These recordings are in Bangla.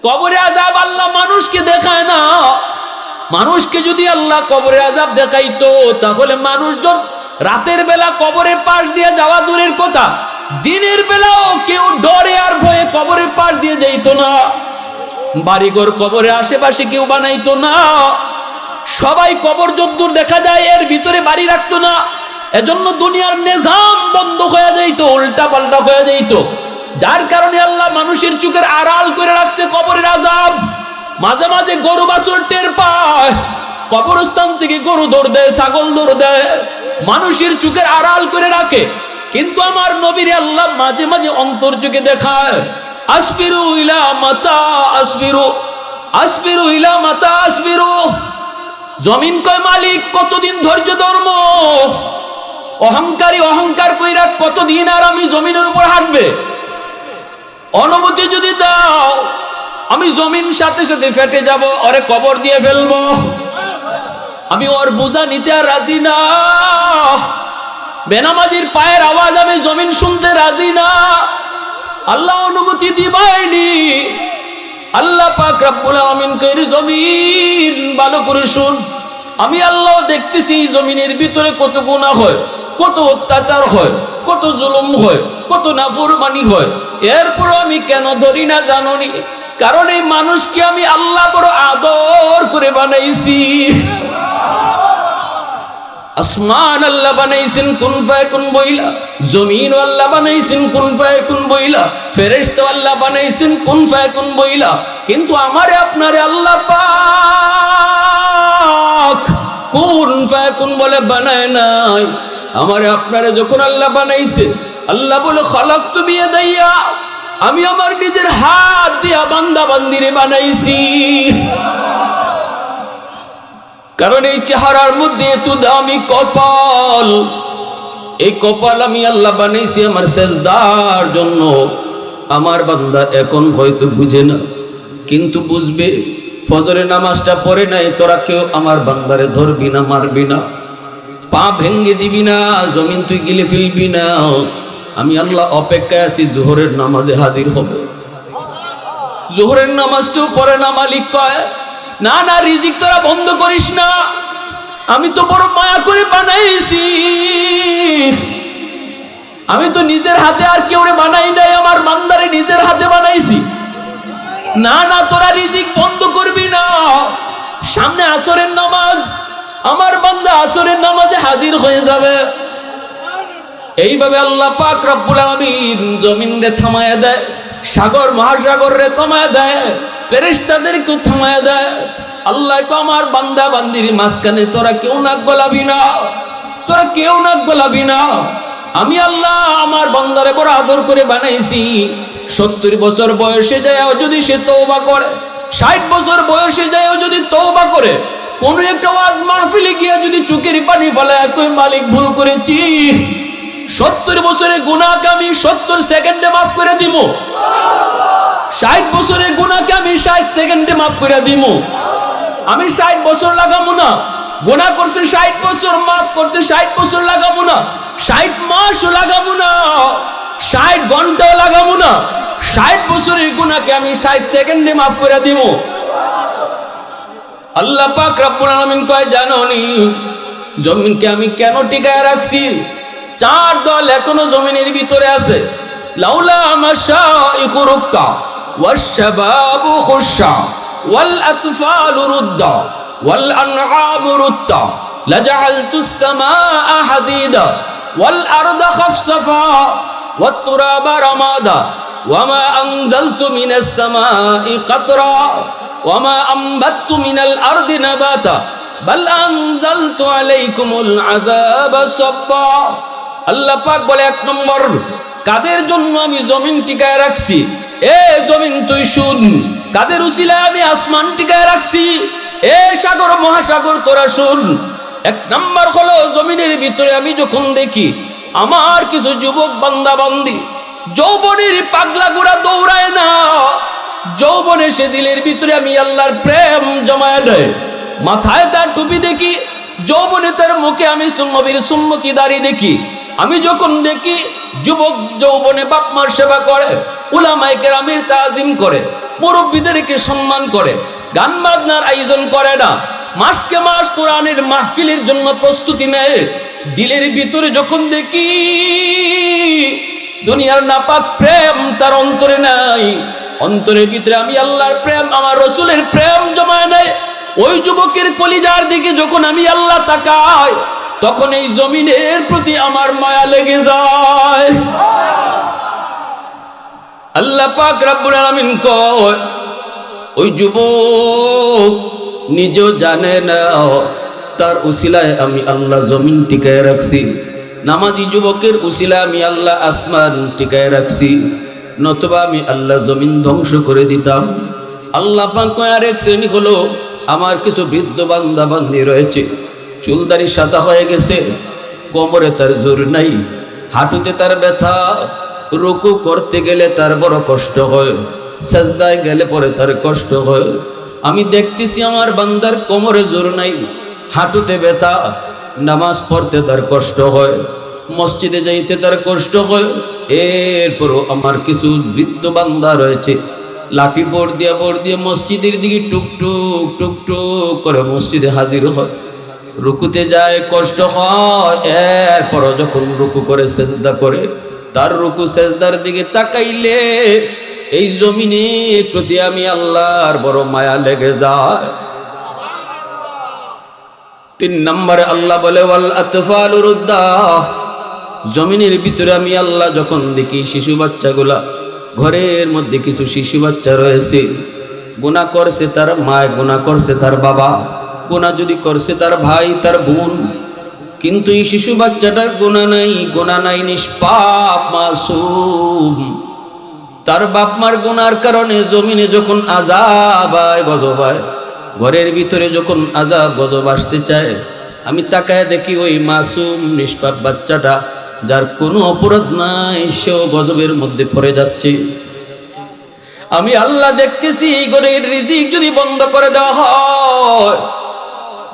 কবরে আযাব আল্লাহ মানুষকে দেখায় না। মানুষকে যদি আল্লাহ কবরে আযাব দেখাইতো তাহলে মানুষজন রাতের বেলা কবরের পাশ দিয়ে যাওয়া দূরের কথা, দিনের বেলাও কেউ ডরে আর ভয়ে কবরের পাশ দিয়ে যাইতো না। বাড়িঘর কবরের আশেপাশে কেউ বানাইতো না। সবাই কবর যদ্দূর দেখা যায় এর ভিতরে বাড়ি রাখতো না। এজন্য দুনিয়ার নিজাম বন্ধ হয়ে যাইতো, উল্টা পাল্টা হয়ে যাইতো। যার কারণে আল্লাহ মানুষের চোখের আড়াল করে রাখছে কবরের আযাব। মাঝে মাঝে গরু বাছুর টের পায়, কবরস্থান থেকে গরু দৌড় দেয়, ছাগল দৌড় দেয়, মানুষের চোখের আড়াল করে রাখে। কিন্তু আমার নবীর আল্লাহ মাঝে মাঝে অন্তর চোখে দেখায়। আসবিরু ইলা মাতা আসবিরু, আসবিরু ইলা মাতা আসবিরু। জমিন কয় মালিক কতদিন ধৈর্য ধর্ম, অহংকারী অহংকার কইরা কতদিন আর আমি জমিনের উপর হাঁটবে। অনুমতি যদি দাও আমি জমিন সাথে সাথে ফেটে যাব, ওরে কবর দিয়ে ফেলবো। আমি ওর বোঝা নিতে আর রাজি না। বেনামাজির পায়ের আওয়াজ আমি জমিন শুনতে রাজি না। আল্লাহ অনুমতি দিবাইনি। আল্লাহ পাক রব্বুল আলামিন কইরে জমিন ভালো করে শুন, আমি আল্লাহ দেখতেছি জমিনের ভিতরে কত গুনাহ হয়, কত অত্যাচার হয়, কত জুলুম হয়, কত নাফরমানি হয়। এরপর আমি কেন ধরি না জানোনি? কারণ এই মানুষকে আমি আল্লাহ বড় আদর করে বানাইছি। আসমান আল্লাহ বানাইছেন কুন ফায়াকুন বইলা, জমিন আল্লাহ বানাইছেন কুন ফায়াকুন বইলা, ফেরেশতা আল্লাহ বানাইছেন কুন ফায়াকুন বইলা। কিন্তু আমারে আপনারে আল্লাহ পাক কুন ফায়াকুন বলে বানায় নাই। আমারে আপনারে যখন আল্লাহ বানাইছে, আল্লাহ বলে খালাকতু বিয়াদাইয়া, আমি আমার নিজের হাত দিয়া বান্দা বান্দিরে বানাইছি। কারণ এই চেহারার মধ্যে এত দামি কপাল, এই কপাল আমি আল্লাহ বানাইছি আমার সেজদার জন্য। আমার বান্দা এখন হয়তো বুঝে না, কিন্তু বুঝবে। ফজরের নামাজটা পড়ে নাই, তোরা কেউ আমার বান্দারে ধরবি না, মারবি না, পা ভেঙ্গে দিবি না, জমিন তুই গিলে ফেলবি না। আমি আল্লাহ অপেক্ষায় আছি, জোহরের নামাজে হাজির হবে। জোহরের নামাজটাও পড়ে না, মালিক কয় না না রিজিক তোরা বন্ধ করিস না, আমি তো বড় মায়া করে বানাইছি। আমি তো নিজের হাতে আর কেউ বানাই নাই, আমার বান্দারে নিজের হাতে বানাইছি। না না তোরা রিজিক বন্ধ করবি না। সামনে আসরের নামাজ, আমার বান্দা আসরের নামাজে হাজির হয়ে যাবে। এইভাবে আল্লাহ পাক রব্বুল আলামিন জমিনরে থামায়া দেয়, সাগর মহাসাগর রে থামায়া দেয়, ফেরেশতাদেরকে থামায়া দেয়। আল্লাহ কো আমার বান্দা বান্দির মাঝখানে তোরা কেউ নাক গলাবি না, তোরা কেউ নাক গলাবি না। আমি আল্লাহ আমার বান্দারে বড় আদর করে বানাইছি। 70 বছর বয়সে যায়ও যদি সে তওবা করে, 60 বছর বয়সে যায়ও যদি তওবা করে, কোন একটা ওয়াজ মাহফিলে গিয়ে যদি চোখের পানি ফেলায় কই মালিক ভুল করেছি, 70 বছরের গুনাহকে আমি 70 সেকেন্ডে মাফ করে দিব। 60 বছরের গুনাহকে আমি 60 সেকেন্ডে মাফ করে দিব। আমি 60 বছর লাগাবো না। গুনাহ করছে 60 বছর, মাফ করতে 60 বছর লাগাবো না, 60 মাসও লাগাবো না, 60 ঘন্টাও লাগাবো না। 60 বছরের গুনাহকে আমি 60 সেকেন্ডে মাফ করে দিব। আল্লাহ পাক রব্বুল আলামিন কয় জানোনি জমিনকে আমি কেন টিকায় রাখছি? 4 দল এখনো জমিনের ভিতরে আছে। লাউলা মাশাইখু রুক্কা ওয়াশ-শাবাবু খুশা ওয়াল আতফালু রুদ্দা ওয়াল আনআমু রুত্তা লাজআলতুস সামাআ হাদিদা ওয়াল আরদা খাফসাফা ওয়াত তুরাবা রামাদা ওয়ামা আনজালতু মিনাস সামাই কাতরা ওয়ামা আনবাততু মিনাল আরদি নাবাতা বাল আনজালতু আলাইকুমুল আযাবা সাব্বা। আল্লাহ পাক বলে 1 নম্বর কাদের জন্য আমি জমিন টিকায় রাখছি। এ জমিন তুই শুন, কাদের উসিলায় আমি আসমান টিকায় রাখছি। এ সাগর মহাসাগর তোরা শুন। 1 নম্বর হলো জমিনের ভিতরে আমি যখন দেখি আমার কিছু যুবক বান্দা বান্দি যৌবনের পাগলা গুড়া দৌড়ায় না, যৌবনে সে দিলের ভিতরে আমি আল্লাহর প্রেম জমায় দেয়। মাথায় তার টুপি দেখি, যৌবনে তার মুখে আমি নবীর সুন্নতি দাড়ি দেখি। আমি যখন দেখি যুবক যৌবনে বাপ মার সেবা করে, উলামায়ে কেরামের তাজিম করে, মুরব্বীদেরকে সম্মান করে, গান বাজনার আয়োজন করে না, মাসকে মাস কোরআনের মাহফিলের জন্য প্রস্তুতি নেয়। দিলের ভিতরে যখন দেখি দুনিয়ার নাপাক প্রেম তার অন্তরে নাই, অন্তরের ভিতরে আমি আল্লাহর প্রেম, আমার রসুলের প্রেম জমায় নাই, ওই যুবকের কলিজার দিকে যখন আমি আল্লাহ তাকাই, তখন এই জমিনের প্রতি আমার মায়া লেগে যায়। আল্লাহ পাক রব্বুল আলামিন কয়, ওই যুবক নিজেও জানে না তার উসিলায় আমি আল্লাহ জমিন টিকায় রাখছি, নামাজি যুবকের উসিলায় আমি আল্লাহ আসমান টিকায় রাখছি, নতুবা আমি আল্লাহ জমিন ধ্বংস করে দিতাম। আল্লাহ পাক কয়, আর এক শ্রেণী হলো আমার কিছু বৃদ্ধ বান্দা বান্দি রয়েছে, চুলদারি সাদা হয়ে গেছে, কোমরে তার জোর নাই, হাঁটুতে তার ব্যথা, রুকু করতে গেলে তার বড় কষ্ট হয়, সাজদায় গেলে পরে তার কষ্ট হয়। আমি দেখতেছি আমার বান্দার কোমরে জোর নাই, হাঁটুতে ব্যথা, নামাজ পড়তে তার কষ্ট হয়, মসজিদে যাইতে তার কষ্ট হয়। এরপরও আমার কিছু বৃদ্ধ বান্দা রয়েছে, লাঠি বোর্ড দিয়ে মসজিদের দিকে টুকটুক টুকটুক করে মসজিদে হাজির হয়, রুকুতে যায় কষ্ট হয়, এরপরও যখন রুকু করে সেজদা করে, তার রুকু সেজদার দিকে তাকাইলে এই জমিনের প্রতি আমি আল্লাহর বড় মায়া লেগে যায়। 3 নম্বরে আল্লাহ বলে, ওয়াল আতফালু রুদ্দা, জমিনের ভিতরে আমি আল্লাহ যখন দেখি শিশু বাচ্চাগুলা, ঘরের মধ্যে কিছু শিশু বাচ্চা রয়েছে, গুনাহ করছে তার মা, গুনাহ করছে তার বাবা, গুনাহ যদি করছে তার ভাই তার বোন, কিন্তু এই শিশু বাচ্চাটার গুনাহ নাই, নিষ্পাপ মাসুম। তার বাপ মার গুনার কারণে জমিনে যখন আযাব আয়, গজব আয়, ঘরের ভিতরে যখন আযাব গজব আসতে চায়, আমি তাকায় দেখি ওই মাসুম নিষ্পাপ বাচ্চাটা, যার কোনো অপরাধ নাই, সেও গজবের মধ্যে পড়ে যাচ্ছে। আমি আল্লাহ দেখতেছি ঘরের রিজিক যদি বন্ধ করে দেওয়া হয়,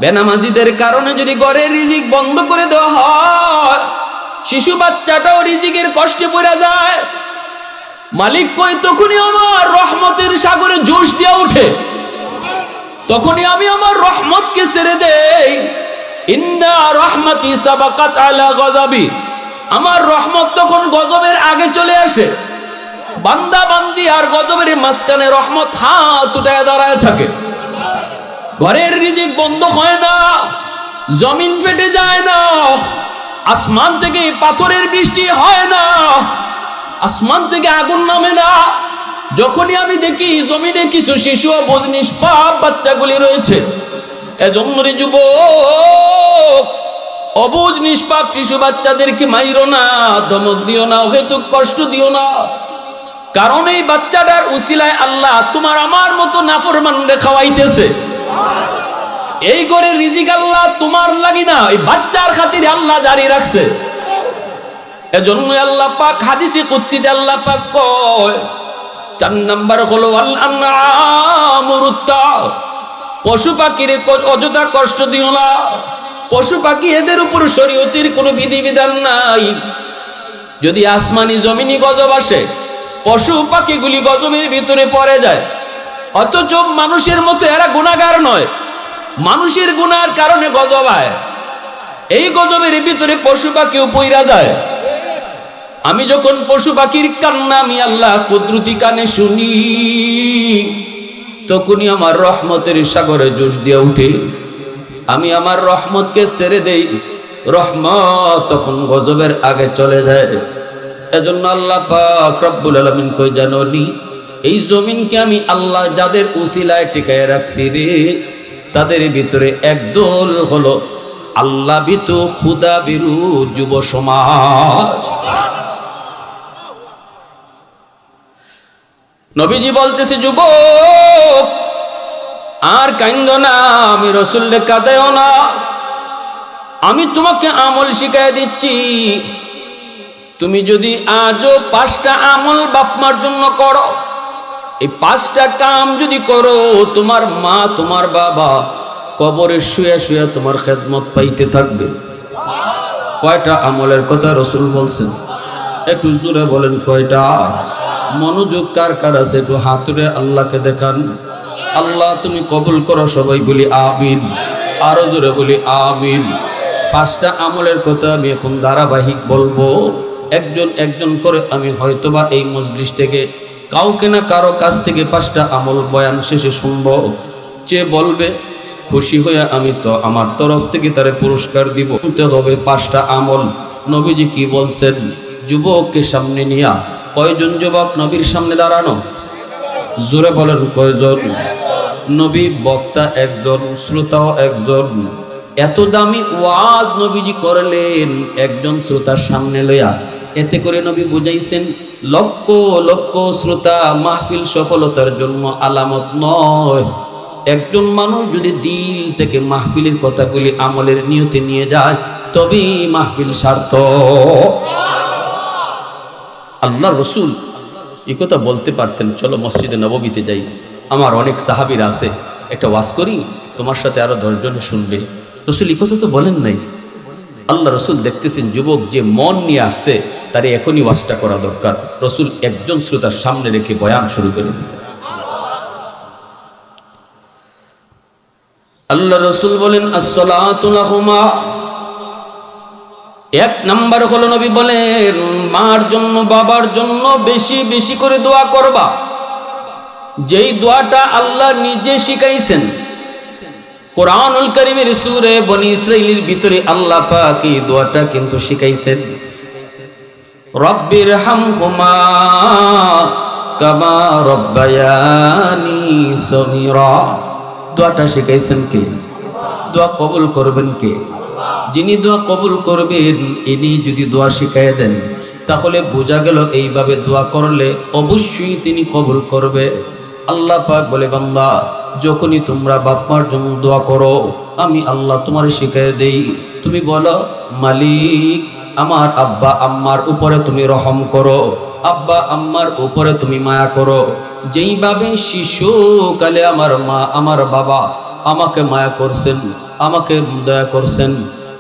বেনামাজিদের কারণে যদি ঘরের রিজিক বন্ধ করে দেওয়া হয়, শিশু বাচ্চাটাও রিজিকের কষ্টে পড়ে যায়। মালিক কই, তখনই আমার রহমতের সাগরে জোশ দিয়া উঠে, তখনই আমি আমার রহমতকে ছেড়ে দেই। ইন্না রাহমাতি সাবাকাত আলা গযাবি, আমার রহমত তখন গজবের আগে চলে আসে। বান্দা বান্দি আর গজবের মাঝখানে রহমত হাত উঠায় দাঁড়ায় থাকে। ঘরের রিজিক বন্ধ হয় না, জমিন ফেটে যায় না, আসমান থেকে পাথরের বৃষ্টি হয় না, আসমান থেকে আগুন নামে না। যখনই আমি দেখি জমিনে কিছু শিশু অবুঝ নিষ্পাপ বাচ্চাগুলি রয়েছে, এজন্য রে যুবক, অবুঝ নিষ্পাপ শিশু বাচ্চাদেরকে মাইরো না, ধমক দিও না, অহেতুক কষ্ট দিও না, কারণ এই বাচ্চাটার উসিলায় আল্লাহ তোমার আমার মতো নাফরমানরে খাওয়াইতেছে। এই ঘরের রিজিক আল্লাহ তোমার লাগি না, এই বাচ্চার খাতিরে আল্লাহ জারি রাখছে। এজন্য আল্লাহ পাক হাদিসে কুদসিতে আল্লাহ পাক কয়, 4 নাম্বার হলো আল আনআমুরুত্তা, পশু পাখিরে অযথা কষ্ট দিও না। পশু পাখি এদের উপর শরীয়তের কোনো বিধিবিধান নাই। যদি আসমানি জমিনি গজব আসে, পশু পাখিগুলি গজবের ভিতরে পড়ে যায়, অথচ মানুষের মতো এরা গুনাহগার নয়, মানুষের গুনার কারণে গজব হয়। এই গজবের ভিতরে পশু পাখিও পইরা যায়। আমি যখন পশু পাখির কান্না আমি আল্লাহ কুদরতি কানে শুনি, তখনই আমার রহমতের সাগরে জোশ দিয়ে উঠে, আমি আমার রহমতকে ছেড়ে দেই, রহমত তখন গজবের আগে চলে যায়। এজন্য আল্লাহ পাক রব্বুল আলামিন কই, জানোনি এই জমিনকে আমি আল্লাহ যাদের উসিলায় টিকায় রাখছি রে, তাদের ভিতরে একদল হলো আল্লাহ বিতু খুদা বিরু যুব সমাজ। নবীজি বলতেছে, যুবক আর কাইন্দ না, আমি রাসূলকে কাঁদাইও না, আমি তোমাকে আমল শিখাই দিচ্ছি। তুমি যদি আজও 5টা আমল বাপমার জন্য করো, এই 5টা কাম যদি করো, তোমার মা তোমার বাবা কবরে শুয়ে শুয়ে তোমার খেদমত পাইতে থাকবে। কয়টা আমলের কথা রাসূল বলছেন? একটু জোরে বলেন, কয়টা? মনোযোগ কার কার আছে একটু হাত তুলে আল্লাহকে দেখান। আল্লাহ তুমি কবুল করো, সবাই বলি আমিন, আরো জোরে বলি আমিন। 5টা আমলের কথা আমি এখন ধারাবাহিক বলবো, একজন একজন করে। আমি হয়তোবা এই মজলিস থেকে কাউকে না কারো কাছ থেকে 5টা আমল বয়ান শেষে শুনবো। যে বলবে খুশি হয়ে আমি তো আমার তরফ থেকে তারে পুরস্কার দিব। শুনতে হবে 5টা আমল। নবীজি কি বলছেন? যুবককে সামনে নিয়া, কয়জন যুবক নবীর সামনে দাঁড়ানো? জোরে বলেন কয়জন? নবী বক্তা একজন, শ্রোতাও একজন। এত দামি ওয়াজ নবীজি করলেন একজন শ্রোতার সামনে লইয়া। এতে করে নবী বুঝাইছেন লক্ষ লক্ষ শ্রোতা মাহফিল সফলতার জন্য আলামত নয়। একজন মানুষ যদি দিল থেকে মাহফিলের কথাগুলি আমলের নিয়তে নিয়ে যায় তবেই মাহফিল সার্থক। আল্লাহ রসুল এই কথা বলতে পারতেন, চলো মসজিদে নববীতে যাই, আমার অনেক সাহাবীরা আছে, একটা ওয়াজ করি, তোমার সাথে আরো 10 জনে শুনবে। রসুল এই কথা তো বলেন নাই। আল্লাহ রসুল দেখতেছেন যুবক যে মন নিয়ে আসছে তার এখনই ওয়াজটা করা দরকার। রসুল একজন শ্রোতার সামনে রেখে বয়ান শুরু করে দিয়েছে। আল্লাহ রসুল বলেন আসসালাতু লাহুমা। 1 নাম্বার হলো নবী বলেন মার জন্য বাবার জন্য বেশি বেশি করে দোয়া করবা। যেই দোয়াটা আল্লাহ নিজে শিখাইছেন কোরআনুল কারীমের সূরা বনী ইসরাঈলের ভিতরে আল্লাহ পাক এই দোয়াটা কিন্তু শিখাইছেন। রব্বির হামহুমা কামা রব্বায়ানি সগীরা। দোয়াটা শিখাইছেন কে? দোয়া কবুল করবেন কে? যিনি দোয়া কবুল করবেন ইনি যদি দোয়া শিখাইয়া দেন তাহলে বোঝা গেল এইভাবে দোয়া করলে অবশ্যই তিনি কবুল করবে। আল্লাহ পাক বলে বান্দা যখনই তোমরা বাপ মার জন্য দোয়া করো আমি আল্লাহ তোমার শিখাইয়া দেই। তুমি বলো মালিক আমার আব্বা আম্মার উপরে তুমি রহম করো, আব্বা আম্মার উপরে তুমি মায়া করো। যেইভাবে শিশুকালে আমার মা আমার বাবা আমাকে মায়া করছেন, আমাকে দয়া করছেন।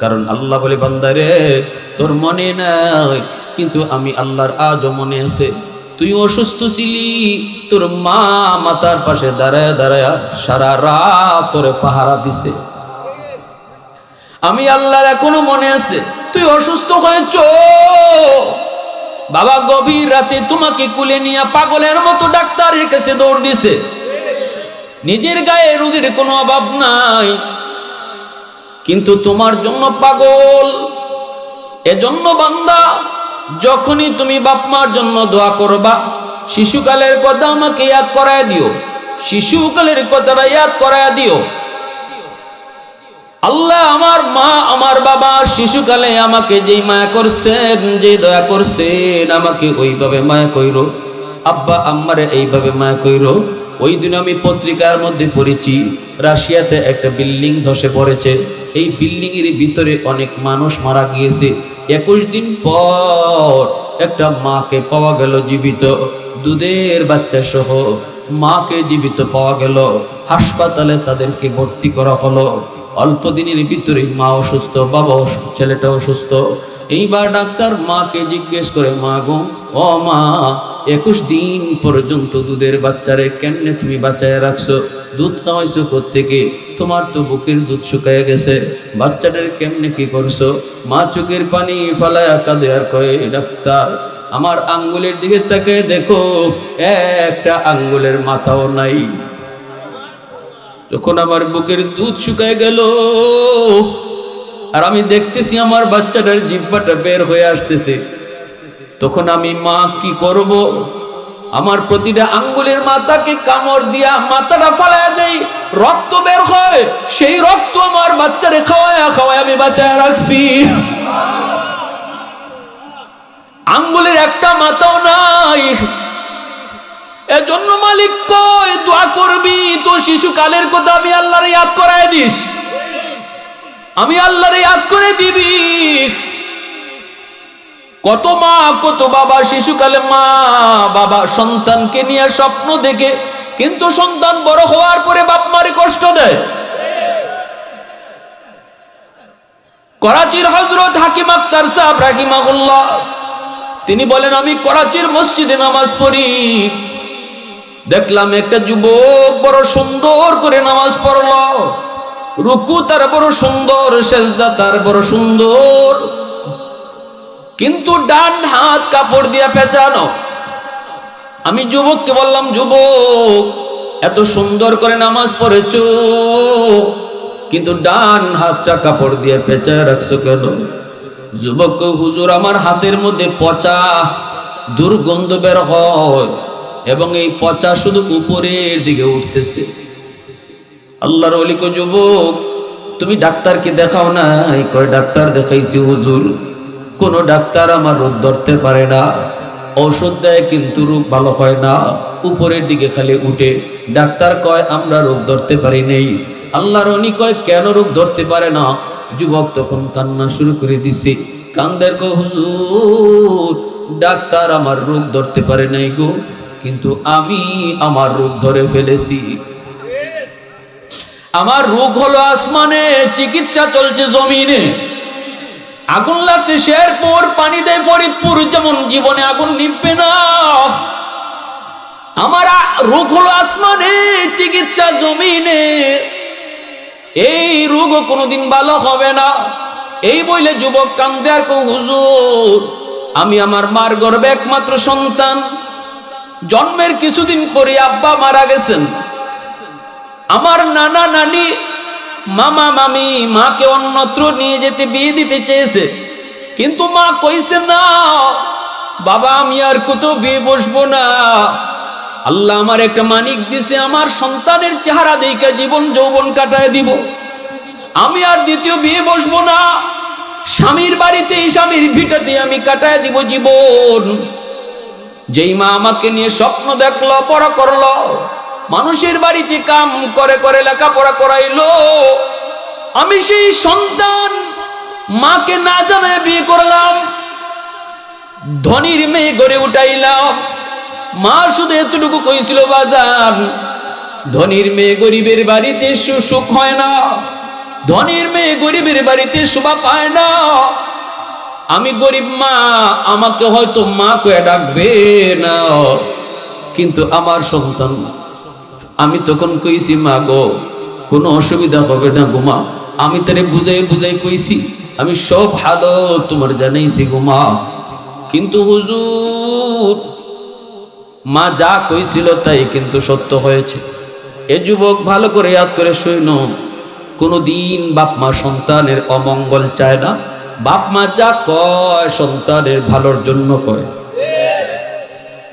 কারণ আল্লাহ বলে বান্দারে তোর মনে নাই কিন্তু আমি আল্লাহর আজও মনে আছে। তুই অসুস্থ ছিলি, তোর মা মাতার পাশে দাঁড়ায় দাঁড়ায় সারা রাত তোরে পাহারা দিছে। আমি আল্লাহর এখনো মনে আছে। তুই অসুস্থ হয়েছ, বাবা গভীর রাতে তোমাকে কুলে নিয়ে পাগলের মতো ডাক্তারের কাছে দৌড় দিছে। নিজের গায়ে রোগের কোনো অভাব নাই কিন্তু তোমার জন্য পাগল। এজন্য বান্দা যখনই তুমি বাপ মার জন্য দোয়া করবা শিশুকালের কথা আমাকে ইয়াদ করায় দিও, শিশুকালের কথাটা ইয়াদ করায় দিও। আল্লাহ আমার মা আমার বাবা শিশুকালে আমাকে যেই মায়া করছেন, যে দয়া করছেন আমাকে ওইভাবে মায়া কইরো, আব্বা আম্মারে এইভাবে মায়া কইরো। ওই দিন আমি পত্রিকার মধ্যে পড়েছি রাশিয়াতে একটা বিল্ডিং ধসে পড়েছে। এই বিল্ডিং এর ভিতরে অনেক মানুষ মারা গিয়েছে। 21 দিন পর একটা মাকে পাওয়া গেল জীবিত, দুধের বাচ্চা সহ মাকে জীবিত পাওয়া গেল। হাসপাতালে তাদেরকে ভর্তি করা হলো। অল্প দিনের ভিতরে মা অসুস্থ, বাবা অসুস্থ, ছেলেটা অসুস্থ। এইবার ডাক্তার মাকে জিজ্ঞেস করে মা গো ও মা 21 দিন পর্যন্ত দুধের বাচ্চারে কেমনে তুমি বাঁচায় রাখছো? দুধ খাওয়াইছো কোত্থেকে? তোমার তো বুকের দুধ শুকায় গেছে, বাচ্চাটার কেমনে কি করছো? মা চোখের পানি ফালায়া কাঁদে আর কয় ডাক্তার আমার আঙ্গুলের দিকে তাকায় দেখো একটা আঙ্গুলের মাথাও নাই। যখন আমার বুকের দুধ শুকায় গেল আর আমি দেখতেছি আমার বাচ্চাটার জিহ্বাটা বের হয়ে আসতেছে, তখন আমি মা কি করব? আমার প্রতিটা আঙ্গুলের মাথাকে কামড় দিয়া মাথাটা ফালায়া দেই, রক্ত বের হয়। সেই রক্ত আমার বাচ্চারে খাওয়ায়া খাওয়ায় আমি বাঁচায় রাখছি। আঙ্গুলের একটা মাথাও নাই। এজন্য মালিক কই দোয়া করবি তো শিশুকালের কথা আমি আল্লাহর ইয়াদ করায় দিস, আমি আল্লাহর ইয়াদ করে দিবি। কত মা কত বাবা শিশুকালে মা বাবা সন্তানকে নিয়ে স্বপ্ন দেখে, কিন্তু সন্তান বড় হওয়ার পরে বাপ মারে কষ্ট দেয়। করাচির হযরত হাকিম আক্তার সাহেব রাহিমাহুল্লাহ তিনি বলেন, আমি করাচির মসজিদে নামাজ পড়ি, দেখলাম একটা যুবক বড় সুন্দর করে নামাজ পড়ল, রুকু তার বড় সুন্দর, সেজদা তার বড় সুন্দর, কিন্তু ডান হাত কাপড় দিয়ে পেঁচানো। আমি যুবককে বললাম, যুবক এত সুন্দর করে নামাজ পড়েছো, কিন্তু ডান হাতটা কাপড় দিয়ে পেঁচায় রাখছো কেন? যুবক, হুজুর আমার হাতের মধ্যে পচা দুর্গন্ধ বের হয় এবং এই পচা শুধু উপরের দিকে উঠতেছে। আল্লাহর ওলি কয়, যুবক তুমি ডাক্তারকে দেখাও নাই? কয় ডাক্তার দেখাইছি হুজুর, কোন ডাক্তার আমার রোগ ধরতে পারে না, ঔষধ দেয় কিন্তু রোগ ভালো হয় না, উপরের দিকে খালি উঠে। ডাক্তার কয় আমরা রোগ ধরতে পারি নেই। আল্লাহর ওলি কয়, কেন রোগ ধরতে পারে না? যুবক তখন কান্না শুরু করে দিছে, কান্দের কয়, হুজুর ডাক্তার আমার রোগ ধরতে পারে নাই গো, কিন্তু আমি আমার রোগ ধরে ফেলেছি। আমার রোগ হলো আসমানে, চিকিৎসা চলছে জমিনে। আগুন লাগছে শেরপুর, পানি দেয় ফরিদপুর, যেমন জীবনে আগুন নিভবে না। আমার রোগ হলো আসমানে, চিকিৎসা জমিনে। এই রোগও কোনোদিন ভালো হবে না। এই বইলে যুবক কান্দে আর কও, হুজুর আমি আমার মার গর্ভে একমাত্র সন্তান, জন্মের কিছুদিন পরে আব্বা মারা গেছেন। আমার নানা নানি মামা মামি মাকে অন্যত্র নিয়ে যেতে বিয়ে দিতে চেয়েছে, কিন্তু মা কইছে না বাবা আমি আর কোথাও বিয়ে বসবো না। আল্লাহ আমার একটা মানিক দিছে, আমার সন্তানের চেহারা দেখে জীবন যৌবন কাটায় দিব, আমি আর দ্বিতীয় বিয়ে বসবো না। স্বামীর বাড়িতে স্বামীর ভিটাতে আমি কাটায় দিব জীবন। যেই মা আমাকে নিয়ে স্বপ্ন দেখলো, পড়া করলো, মানুষের বাড়িতে কাম করে করে লেখাপড়া করাইলো, আমি সেই সন্তান মাকে না জানায় বিয়ে করলাম, ধনীর মেয়ে গড়ে উঠাইলাম। মা শুধু এতটুকু কইছিল, বাজান ধনীর মেয়ে গরিবের বাড়িতে সুখ হয় না, ধনীর মেয়ে গরিবের বাড়িতে শোভা পায় না। আমি গরিব মা, আমাকে হয়তো মা কয়ে ডাকবে না, কিন্তু আমার সন্তান। আমি তখন কইছি, মা গো কোনো অসুবিধা হবে না গো মা, আমি তারে বুঝাই বুঝাই কইছি, আমি সব হালত তোমার জানাইছি গো মা। কিন্তু হুজুর মা যা কইছিল তাই কিন্তু সত্য হয়েছে। এ যুবক ভালো করে ইয়াদ করে শুনো, কোনদিন বাপ মা সন্তানের অমঙ্গল চায় না। বাপ মা যা কয় সন্তানের ভালোর জন্য কয়।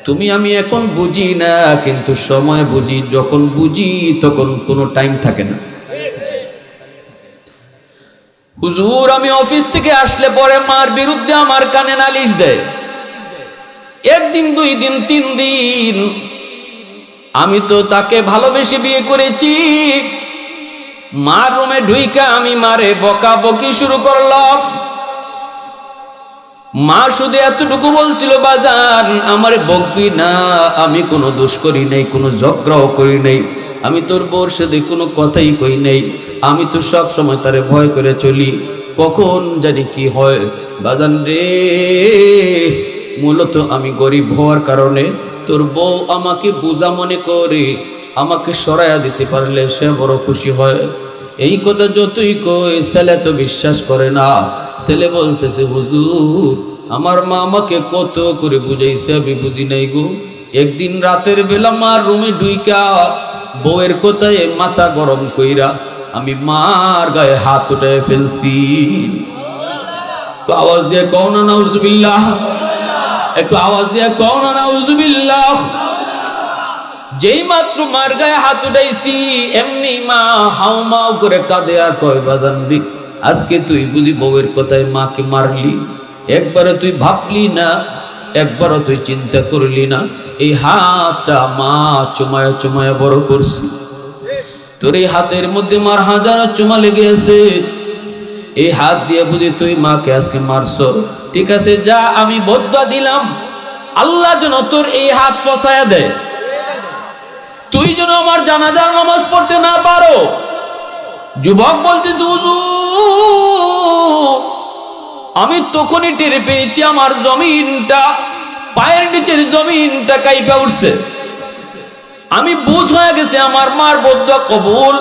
তুমি আমি এখন বুঝি না, কিন্তু সময় বুঝি, যখন বুঝি তখন কোনো টাইম থাকে না। হুজুর আমি অফিস থেকে আসলে পরে মার বিরুদ্ধে আমার কানে নালিশ দেয়, একদিন দুই দিন তিন দিন। আমি তো তাকে ভালোবেসে বিয়ে করেছি। মার রুমে ঢুইকা আমি মারে বকা বকি শুরু করলাম। মা শুধু এতটুকু বলছিল, বাজান আমারে বকবি না, আমি কোনো দোষ করি নাই, কোনো ঝগড়াও করি নাই, আমি তোর বউর সাথে কোনো কথাই কই নাই, আমি তো সব সময় তারে ভয় করে চলি, কখন জানি কি হয়। বাজান রে, মূলত আমি গরিব হওয়ার কারণে তোর বউ আমাকে বোঝা মনে করে, আমাকে সরাইয়া দিতে পারলে সে বড় খুশি হয়। এই কথা যতই কই ছেলে তো বিশ্বাস করে না। ছেলে বলতেছে, হুজুর আমার মা আমাকে কত করে বুঝাইছে, আমি বুঝি নাই গো। একদিন রাতের বেলা মার রুমে ঢুইকা বউয়ের কথায় মাথা গরম কইরা আমি মার গায়ে হাত উঠায় ফেলছি। আওয়াজ দিয়ে কও না নাউজুবিল্লাহ, একটু আওয়াজ দিয়ে কও না নাউজুবিল্লাহ। যেই মাত্র মার গায়ে হাত উঠাইছি, এমনি মা হাউমাউ করে কাঁদে আর কয়, বাজান রে আজকে তুই বুঝি বউয়ের কথায় মাকে মারলি, একবারও তুই ভাবলি না, একবারও তুই চিন্তা করলি না, এই হাতটা মা চুমায়া চুমায়া বড় করছি, তোর এই হাতের মধ্যে মার হাজারো চুমা লেগে আছে, এই হাত দিয়ে বুঝি তুই মাকে আজকে মারছ। ঠিক আছে যা, আমি বদয়া দিলাম, আল্লাহ যেন তোর এই হাত ফসায়া দেয়, তুই যেন আমার জানাজার নামাজ পড়তে না পারো। যুবক বলতেছে, হুজুর আমি তখনই টের পেয়েছি আমার জমিনটা, পায়ের নিচের জমিনটা কাইপা উঠছে। আমি বুঝ হয়ে গেছে আমার মার বদুয়া কবুল,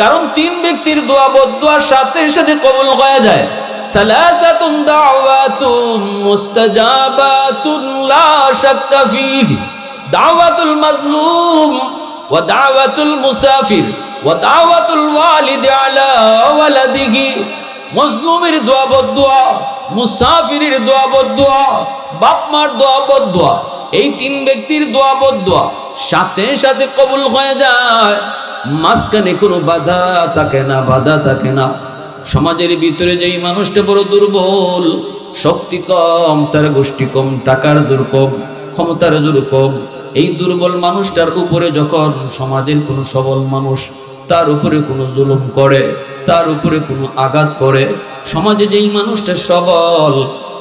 কারণ 3 ব্যক্তির দোয়া বদুয়ার সাথে সাথে কবুল হয়ে যায়। সালাসাতুন দাওয়াতুম মুস্তাজাবাতুন লা শাক্কা ফীহি, দাওয়াতুল মাজলুম ওয়া দাওয়াতুল মুসাফির ওয়া দাওয়াতুল ওয়ালিদি আলা ওয়ালাদিহি। মজলুমের দোয়া বদুয়া, মুসাফিরের দোয়া বদুয়া, বাপ মার দোয়া বদুয়া, এই 3 ব্যক্তির দোয়া বদুয়া সাথে সাথে কবুল হয়ে যায়। মাঝখানে কোনো বাধা থাকে না, বাধা থাকে না। সমাজের ভিতরে যেই মানুষটা বড় দুর্বল, শক্তি কম, তার গোষ্ঠী কম, টাকার জোর কম, ক্ষমতার জোর কম, এই দুর্বল মানুষটার উপরে যখন সমাজের কোনো সবল মানুষ তার উপরে কোনো জুলুম করে, তার উপরে কোনো আঘাত করে, সমাজে যেই মানুষটা সবল,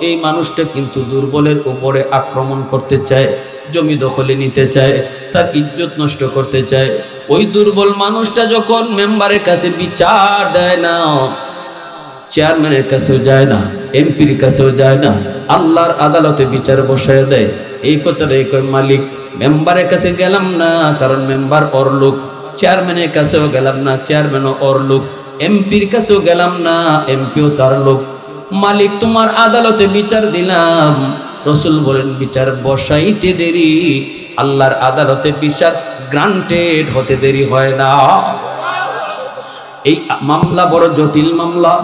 এই মানুষটা কিন্তু দুর্বলের উপরে আক্রমণ করতে চায়, জমি দখলে নিতে চায়, তার ইজ্জত নষ্ট করতে চায়। ওই দুর্বল মানুষটা যখন মেম্বারের কাছে বিচার দেয় না, চেয়ারম্যানের কাছেও যায় না, এমপির কাছেও যায় না, আল্লাহর আদালতে বিচার বসায় দেয়। এই কথাটাই কয় মালিক, মেম্বারের কাছে গেলাম না কারণ মেম্বার ওর লোক, চেয়ারম্যানের কাছেও গেলাম না, চেয়ারম্যানও ওর লোক, এমপির কাছেও গেলাম না, এমপিও তার লোক। মালিক তোমার আদালতে বিচার দিলাম। রসুল বলেন বিচার বসাইতে দেরি, আল্লাহর আদালতে বিচার গ্রান্টেড হতে দেরি হয় না। এই মামলা বড় জটিল মামলা।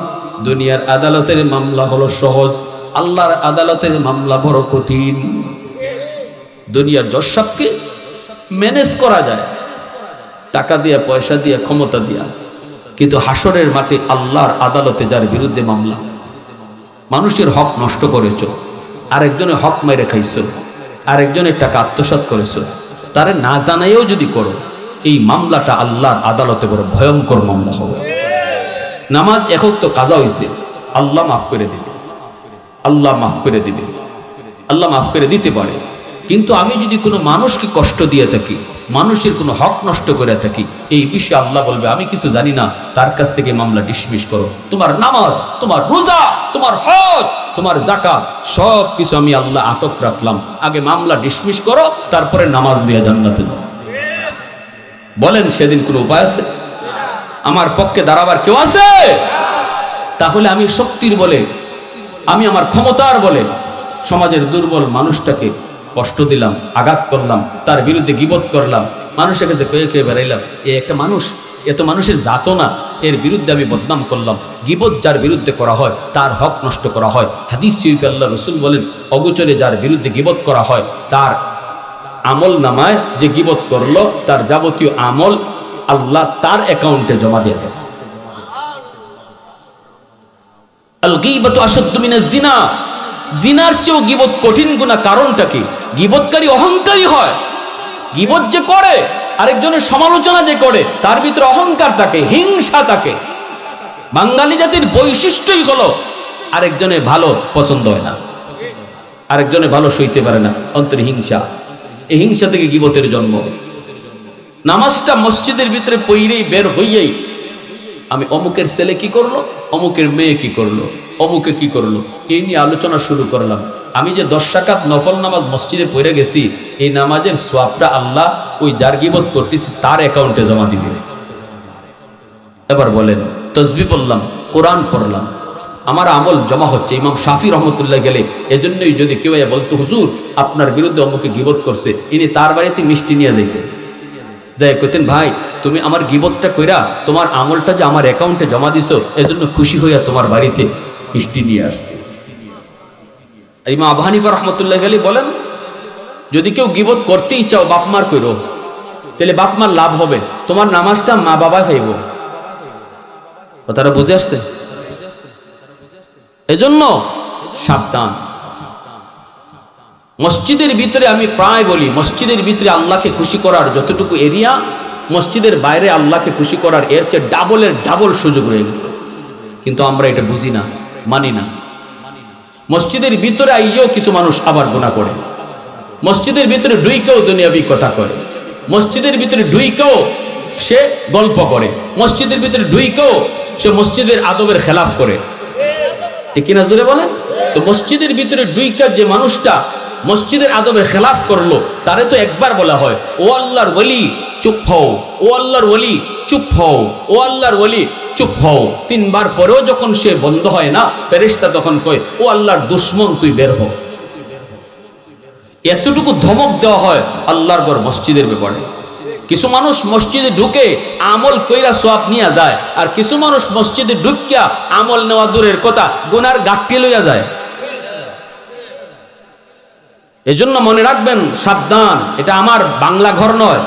দুনিয়ার আদালতের মামলা হলো সহজ, আল্লাহর আদালতের মামলা বড় কঠিন। দুনিয়ার জজ সাহেবকে ম্যানেজ করা যায় টাকা দিয়ে, পয়সা দিয়ে, ক্ষমতা দিয়া, কিন্তু হাসরের মাঠে আল্লাহর আদালতে যার বিরুদ্ধে মামলা, মানুষের হক নষ্ট করেছ, আরেকজনের হক মেরে খাইছ, আরেকজনের টাকা আত্মসাৎ করেছ, তারে না জানাইও যদি করো, এই মামলাটা আল্লাহর আদালতে বড় ভয়ঙ্কর মামলা হবে। নামাজ এখন তো কাজা হইছে, আল্লাহ মাফ করে দিবে, আল্লাহ মাফ করে দিবে, আল্লাহ মাফ করে দিতে পারে। কিন্তু আমি যদি কোনো মানুষকে কষ্ট দিয়ে থাকি, মানুষের কোনো হক নষ্ট করে থাকি, এই বিষয়ে আল্লাহ বলবে আমি কিছু জানি না, তার কাছ থেকে মামলা ডিসমিস করো। তোমার নামাজ, তোমার রোজা, তোমার হজ, তোমার যাকাত সব কিছু আমি আল্লাহ আটক রাখলাম, আগে মামলা ডিসমিস করো, তারপরে নামাজ দিয়ে জান্নাতে যাও। বলেন সেদিন কোনো উপায় আছে? আমার পক্ষে দাঁড়াবার কেউ আছে? তাহলে আমি শক্তির বলে, আমি আমার ক্ষমতার বলে সমাজের দুর্বল মানুষটাকে কষ্ট দিলাম, আঘাত করলাম, তার বিরুদ্ধে গীবত করলাম, মানুষের কাছে কয়ে কয়ে বেড়াইলাম, এ একটা মানুষ, এত মানুষের জাতো না, এর বিরুদ্ধে আমি বদনাম করলাম। গীবত যার বিরুদ্ধে করা হয় তার হক নষ্ট করা হয়। হাদিস শরীফে আল্লাহ রসুল বলেন, অগোচরে যার বিরুদ্ধে গীবত করা হয় তার আমল নামায় যে গীবত করলো তার যাবতীয় আমল আল্লাহ তার অ্যাকাউন্টে জমা দিয়ে দেয়। আল গীবাতু আশাদ্দু মিনাজ জিনা, জিনার চেয়েও গীবত কঠিন গুনাহ। কারণটা কি? গীবতকারী অহংকারী হয়। গীবত যে করে, আরেকজনের সমালোচনা যে করে, তার ভিতরে অহংকার থাকে, হিংসা থাকে। বাঙালি জাতির বৈশিষ্ট্যই হলো আরেকজনের ভালো পছন্দ হয় না, আরেকজনের ভালো সইতে পারে না, অন্তরে হিংসা। এই হিংসা থেকে গীবতের জন্ম। নামাজটা মসজিদের ভিতরে পইরেই বের হইয়েই আমি অমুকের ছেলে কি করলো, অমুকের মেয়ে কি করলো, অমুকে কি করলো, এই নিয়ে আলোচনা শুরু করলাম। আমি যে 10 রাকাত নফল নামাজ মসজিদে পড়ে গেছি, এই নামাজের সওয়াবটা আল্লাহ ওই যার গীবত করতেছি তার অ্যাকাউন্টে জমা দিবে। এবার বলেন, তাসবিহ পড়লাম, কোরআন পড়লাম, আমার আমল জমা হচ্ছে। ইমাম শাফি রহমতুল্লাহ গেলে এজন্যই যদি কেউ বলতো হুজুর আপনার বিরুদ্ধে অমুকে গীবত করছে, ইনি তার বাড়িতে মিষ্টি নিয়ে যাইতেন, যাই কইতেন ভাই তুমি আমার গীবতটা কইরা তোমার আমলটা যে আমার অ্যাকাউন্টে জমা দিছো, এজন্য খুশি হইয়া তোমার বাড়িতে মিষ্টি নিয়ে আসছে। ইমাম আবু হানিফা রহমতুল্লাহ গেলে বলেন, যদি কেউ গীবত করতেই চাও বাপমার কইরো, তাহলে বাপমার লাভ হবে, তোমার নামাজটা মা বাবা খাইব। কথাটা বুঝে আসছে? এজন্য সাবধান। মসজিদের ভিতরে আমি প্রায় বলি, মসজিদের ভিতরে আল্লাহকে খুশি করার যতটুকু এরিয়া, মসজিদের বাইরে আল্লাহকে খুশি করার এর চেয়ে ডাবলের ডাবল সুযোগ রয়ে গেছে। কিন্তু আমরা এটা বুঝি না, মানি না। মসজিদের ভিতরে আইয়েও কিছু মানুষ আবার গুনাহ করে, মসজিদের ভিতরে ঢুইকেও দুনিয়াবি কথা করে, মসজিদের ভিতরে ঢুইকেও সে গল্প করে, মসজিদের ভিতরে ঢুইকেও সে মসজিদের আদবের খেলাফ করে। ঠিক কিনা জোরে বলেন? তো মসজিদের ভিতরে ঢুইকা যে মানুষটা মসজিদের আদবের খেলাফ করলো তারে তো একবার বলা হয় ও আল্লাহর ওলি চুপ হও, ও আল্লাহর ওলি চুপ হও, ও আল্লাহর ওলি চুপ হও। তিনবার পরেও যখন সে বন্ধ হয় না, ফেরেশতা তখন কয় ও আল্লাহর দুশ্মন তুই বের হ। এতটুকু ধমক দেওয়া হয় আল্লাহর ঘর মসজিদের ব্যাপারে। কিছু মানুষ মসজিদে ঢুকে আমল কইরা সওয়াব নিয়ে যায়, আর কিছু মানুষ মসজিদে ঢুকিয়া আমল নেওয়া দূরের কথা গুনার গাঁটটি লইয়া যায়। এজন্য মনে রাখবেন, সাবধান, এটা আমার বাংলা ঘর নয়,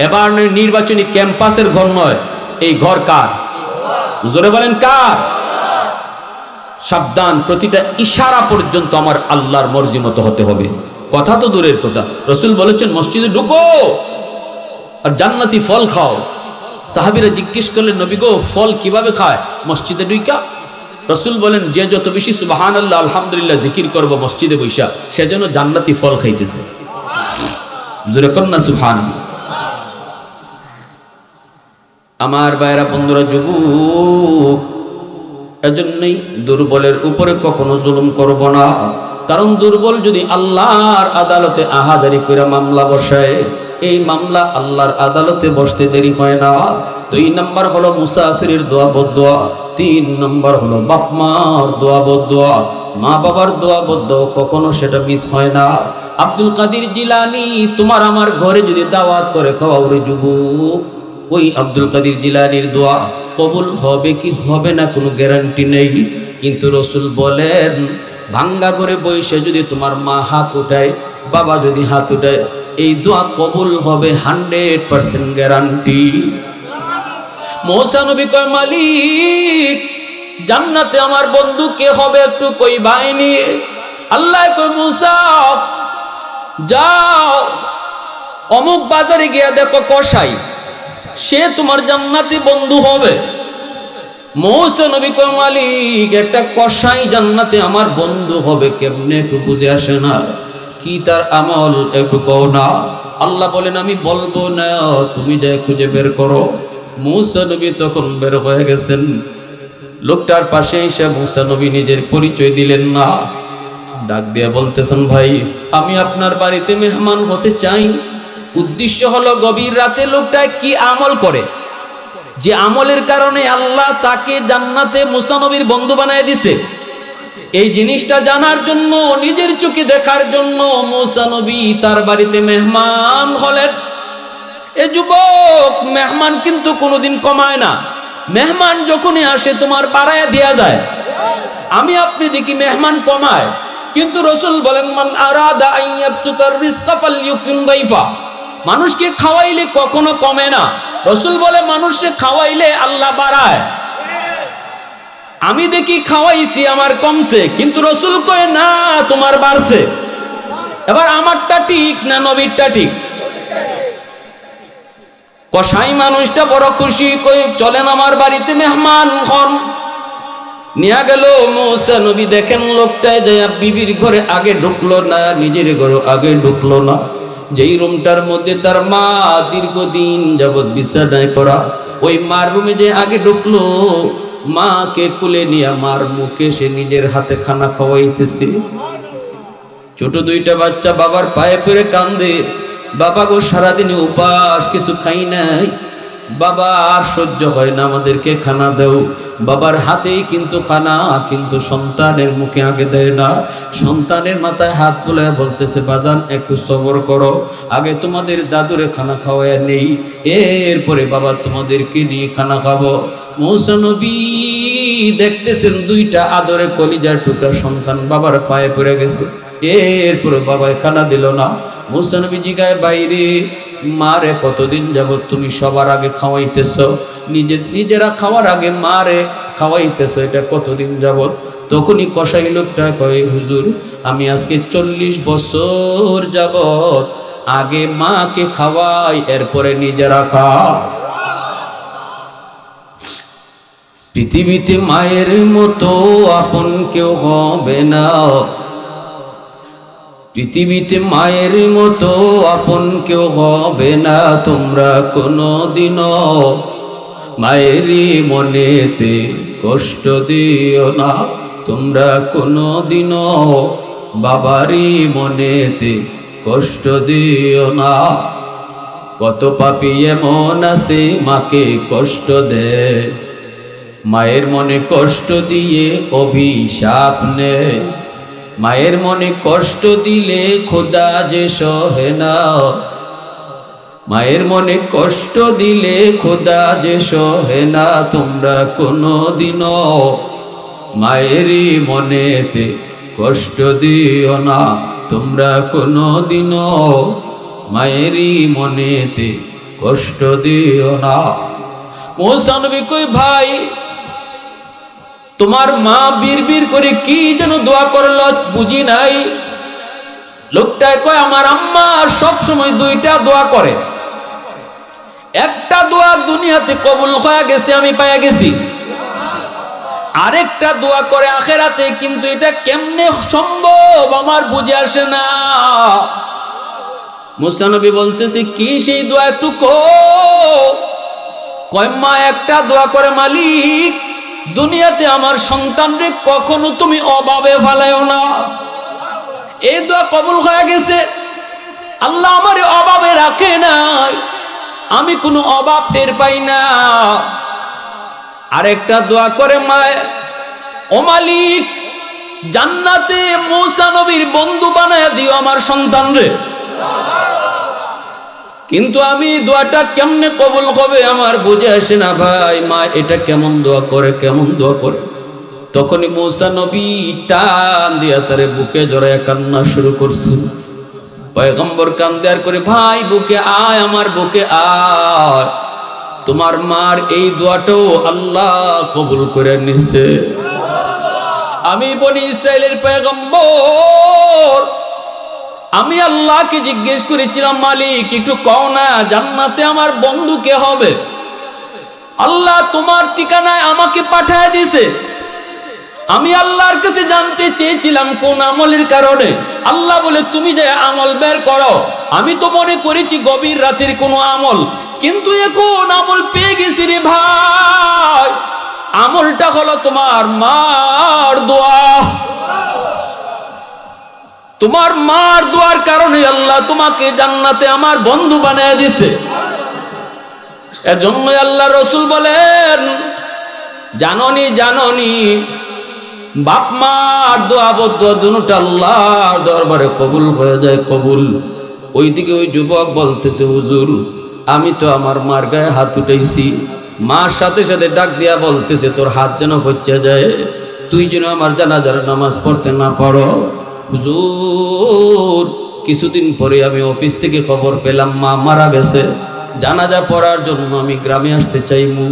এবার নির্বাচনী ক্যাম্পাসের ঘর নয়। এই ঘর কার? জোরে বলেন কার? সাবধান, প্রতিটা ইশারা পর্যন্ত আমার আল্লাহর মর্জি মতো হতে হবে। কথা তো দূরের কথা, রাসূল বলেছেন মসজিদে ঢুকো আর জান্নাতি ফল খাও। সাহাবীরা জিজ্ঞেস করলেন নবী গো, ফল কিভাবে খায়? মসজিদে ঢুইকা। রাসূল বলেন যে যত বেশি সুবহানাল্লাহ আলহামদুলিল্লাহ জিকির করবো মসজিদে বৈশা, সে যেন জান্নাতি ফল খাইতেছে। জোরে কর না সুবহানাল্লাহ। আমার ভাইরা বন্ধুরা, যুবক, এজন্যই দুর্বলের উপরে কখনো জুলুম করব না। কারণ দুর্বল যদি আল্লাহর আদালতে আহাজারি করে মামলা বসায়, এই মামলা আল্লাহর আদালতে বসতে দেরি হয় না। 2 নম্বর হলো মুসাফিরের দোয়া বদদোয়া, 3 নম্বর হলো বাপ মার দোয়া বদদোয়া। মা বাবার দোয়া বদদোয়া কখনো সেটা মিস হয় না। আব্দুল কাদের জিলানী তোমার আমার ঘরে যদি দাওয়াত করে খাওয়াও রে যুবক, ওই আব্দুল কাদের জিলানীর দোয়া কবুল হবে কি হবে না কোনো গ্যারান্টি নেই। কিন্তু রাসূল বলেন ভাঙ্গা করে বসে যদি তোমার মা হাত উঠায়, বাবা যদি হাত উঠায়, এই দোয়া কবুল হবে 100% গ্যারান্টি। মুসা নবী কয় মালিক জান্নাতে আমার বন্ধু কে হবে একটু কই বাইনি। আল্লাহ কয় মুসা যাও অমুক বাজারে গিয়ে দেখো কসাই, সে তোমার জান্নাতি বন্ধু হবে। মুসা নবী কয় মালিক একটা কসাই জান্নাতে আমার বন্ধু হবে কেমনে একটু বুঝে আসে না, কি তার আমল একটু কও না। আল্লাহ বলেন আমি বলবো না, তুমি যা খুঁজে বের করো। মুসা নবী তখন বের হয়ে গেছেন। লোকটার পাশে এসে মুসা নবী নিজের পরিচয় দিলেন না, ডাক দিয়ে বলতেছেন ভাই আমি আপনার বাড়িতে মেহমান হতে চাই। উদ্দেশ্য হলো গভীর রাতে লোকটা কি আমল করে, যে আমলের কারণে আল্লাহ তাকে জান্নাতে মুসা নবীর বন্ধু বানায় দিছে, এই জিনিসটা জানার জন্য, নিজের চোখে দেখার জন্য মুসা নবী তার বাড়িতে মেহমান হলেন। এ যুবক, মেহমান কিন্তু কোনোদিন কমায় না, মেহমান যখনই আসে তোমার বাড়ায়া দেয়া যায়। আমি আপনি দেখি মেহমান কমায়, কিন্তু রাসূল বলেন মান আরাদা আন ইয়াবসুতার রিজকা ফালইউকরিম দাইফা। মানুষকে খাওয়াইলে কখনো কমে না, রাসূল বলে মানুষকে খাওয়াইলে আল্লাহ বাড়ায়। আমি দেখি খাওয়াইছি আমার কমছে, কিন্তু রাসূল কয় না তোমার বাড়ছে। এবার আমারটা ঠিক না নবীরটা ঠিক? কসাই মানুষটা বড় খুশি, কই চলেন আমার বাড়িতে মেহমান হন। নিয়ে গেল মুসা নবী। দেখেন লোকটায় যায় বিবির ঘরে আগে ঢুকলো না, নিজের ঘরে আগে ঢুকলো না। যেই রুমটার মধ্যে তার মা দীর্ঘদিন যাবৎ বিছানায় পড়া, ওই মার রুমে যে আগে ঢুকলো, মাকে কুলে নিয়ে মার মুখে সে নিজের হাতে খানা খাওয়াইতেছে। ছোট 2টা বাচ্চা বাবার পায়ে পড়ে কান্দে, বাবা গো সারাদিনে উপাস, কিছু খাই নাই, বাবা আর সহ্য হয় না, আমাদেরকে খানা দাও। বাবার হাতেই কিন্তু খানা, কিন্তু সন্তানের মুখে আগে দেয় না। সন্তানের মাথায় হাত বুলায় বলতেছে বাদান একটু সবর করো, আগে তোমাদের দাদুরে খানা খাওয়ায় নেই, এরপরে বাবা তোমাদেরকে নিয়ে খানা খাবো। মুসা নবী দেখতেছেন 2টা আদরে কলিজার টুকরা সন্তান বাবার পায়ে পড়ে গেছে, এরপরে বাবায় খানা দিল না। মুসা নবী জিগায় বাইরে মারে কতদিন যাবত তুমি সবার আগে খাওয়াইতেছ, নিজেরা খাওয়ার আগে মারে খাওয়াইতেছ, এটা কতদিন যাবত? তখনই কসাই লোকটা কয় হুজুর আমি আজকে 40 বছর যাবত আগে মাকে খাওয়াই, এরপরে নিজেরা খাও। পৃথিবীতে মায়ের মতো আপন কেউ হবে না, পৃথিবীতে মায়ের মতো আপন কেউ হবে না। তোমরা কোনোদিনও মায়েরই মনেতে কষ্ট দিও না, তোমরা কোনোদিনও বাবারই মনেতে কষ্ট দিও না। কত পাপী এমন আছে মাকে কষ্ট দেয়, মায়ের মনে কষ্ট দিয়ে অভিশাপ নেয়। মায়ের মনে কষ্ট দিলে খোদা যে সহে না, মায়ের মনে কষ্ট দিলে খোদা যে সহে না। তোমরা কোনোদিনও মায়েরই মনেতে কষ্ট দিও না, তোমরা কোনোদিনও মায়েরই মনেতে কষ্ট দিও না। মুসা নবী কই ভাই তোমার মা বীর করে কি যেন দোয়া করলো বুঝি নাই। লোকটায় কয় আমার আম্মা সব সময় দুইটা দোয়া করে, একটা দোয়া দুনিয়াতে কবুল হয়ে গেছে আমি পাইয়া গেছি, আরেকটা দোয়া করে আখেরাতে, কিন্তু এটা কেমনে সম্ভব আমার বুঝে আসে না। মুসা নবী বলতেছে কি সেই দোয়া একটু কয় মা একটা দোয়া করে মালিক দুনিয়াতে আমার সন্তানরে কখনো তুমি অভাবে ফেলায়ও না। এই দোয়া কবুল হয়ে গেছে, আল্লাহ আমারে অভাবে রাখে নাই, আমি কোনো অভাব টের পাই না। আরেকটা দোয়া করে মায় ও মালিক জান্নাতে মুসা নবীর বন্ধু বানায় দিও আমার সন্তানরে। কিন্তু আমি দোয়াটা কেমনে কবুল হবে আমার বুঝে আসে না ভাই, মা এটা কেমন দোয়া করে কেমন দোয়া করে। তখনই মুসা নবী টান দিয়া তারে বুকে জড়ায় কান্না শুরু করছে। পয়গম্বর কান্দে আর করে ভাই বুকে আয়, আমার বুকে আয়, তোমার মার এই দোয়াটাও আল্লাহ কবুল করে নিছে। আমি বনি ইসরাইলের পয়গম্বর, আমি আল্লাহকে জিজ্ঞেস করেছিলাম মালিক একটু কও না জান্নাতে আমার বন্ধু কে হবে। আল্লাহ তোমার ঠিকানায় আমাকে পাঠায় দিছে। আমি আল্লাহর কাছে জানতে চেয়েছিলাম কোন আমলের কারণে, আল্লাহ বলে তুমি যে আমল বের করো। আমি তো মনে করেছি গভীর রাতের কোনো আমল, কিন্তু এখন আমল পেয়ে গেছি রে ভাই। আমলটা হলো তোমার মার দোয়া। তোমার মার দোয়ার কারণে আল্লাহ তোমাকে জান্নাতে আমার বন্ধু বানায় দিছে। এজন্য আল্লাহ রসুল বলেন জাননি জাননি বাপ মার দোয়া বদুয়া দুটোটা আল্লাহর দরবারে কবুল হয়ে যায়, কবুল। ওইদিকে ওই যুবক বলতেছে হুজুর আমি তো আমার মার গায়ে হাত উঠাইছি। মার সাথে সাথে ডাক দিয়া বলতেছে তোর হাত যেন ফচ্ছে যায়, তুই যেন আমার জানাজার নামাজ পড়তে না পারো। হুজুর কিছুদিন পরে আমি অফিস থেকে খবর পেলাম মা মারা গেছে, জানাজা পড়ার জন্য আমি গ্রামে আসতে চাইমু,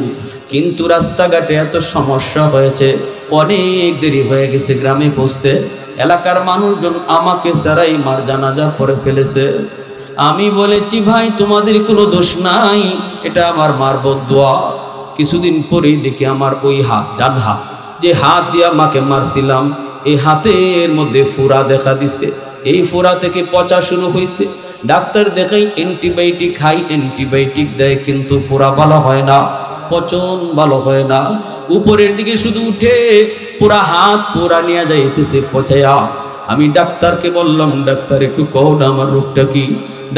কিন্তু রাস্তাঘাটে এত সমস্যা হয়েছে, অনেক দেরি হয়ে গেছে গ্রামে পৌঁছতে। এলাকার মানুষজন আমাকে ছাড়াই মার জানাজা পড়ে ফেলেছে। আমি বলেছি ভাই তোমাদের কোনো দোষ নাই, এটা আমার মার বদদোয়া। কিছুদিন পরেই দেখি আমার ওই হাত, ডান হাত, যে হাত দিয়ে মাকে মারছিলাম, এই হাতের মধ্যে ফোড়া দেখা দিছে। এই ফোড়া থেকে পচা শুরু হয়েছে। ডাক্তার দেখাই অ্যান্টিবায়োটিক খাই, অ্যান্টিবায়োটিক দেয়, কিন্তু ফোড়া ভালো হয় না, পচন ভালো হয় না। উপরের দিকে শুধু উঠে পুরা হাত পুরা নিয়ে যাইতেছে পচায়া। আমি ডাক্তারকে বললাম ডাক্তার একটু কও না আমার রোগটা কি।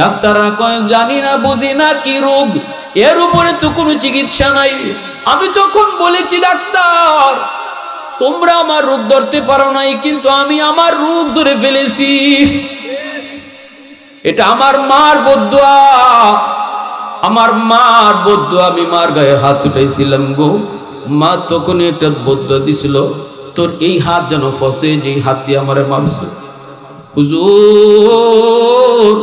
ডাক্তাররা কয় জানি না বুঝি না কি রোগ, এর উপরে তো কোনো চিকিৎসা নাই। আমি তখন বলেছি ডাক্তার তোমরা আমার রোগ ধরতে পারো নাই, কিন্তু আমি আমার রোগ ধরে ফেলেছি। এটা আমার মার বদদোয়া, আমার মার বদদোয়া। আমি মার গায়ে হাত উঠাইছিলাম গো, মা তখন একটা বদদোয়া দিছিল তোর এই হাত যেন ফসে, যে হাত দিয়ে আমারে মারছো। হুজুর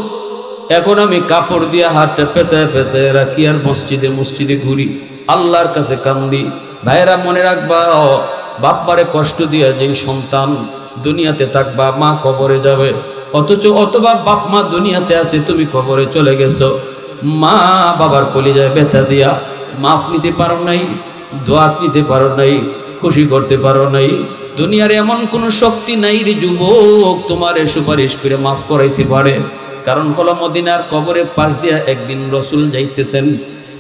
এখন আমি কাপড় দিয়ে হাতটা পেঁচায় পেঁচায় রাখি আর মসজিদে মসজিদে ঘুরি, আল্লাহর কাছে কান্দি। ভাইরা মনে রাখবা বাপ্পারে কষ্ট দিয়া যে সন্তান দুনিয়াতে থাকবা মা কবরে যাবে, অথচ অথবা বাপ মা দুনিয়াতে আছে তুমি কবরে চলে গেছো। মা বাবার কলিজায় ব্যথা দিয়া মাফ নিতে পারো নাই, দোয়া নিতে পারো নাই, খুশি করতে পারো নাই। দুনিয়ার এমন কোনো শক্তি নাই রে যুবক তোমারে সুপারিশ করে মাফ করাইতে পারে। কারণ হলো মদিনার কবরের পাশ দিয়া একদিন রসুল যাইতেছেন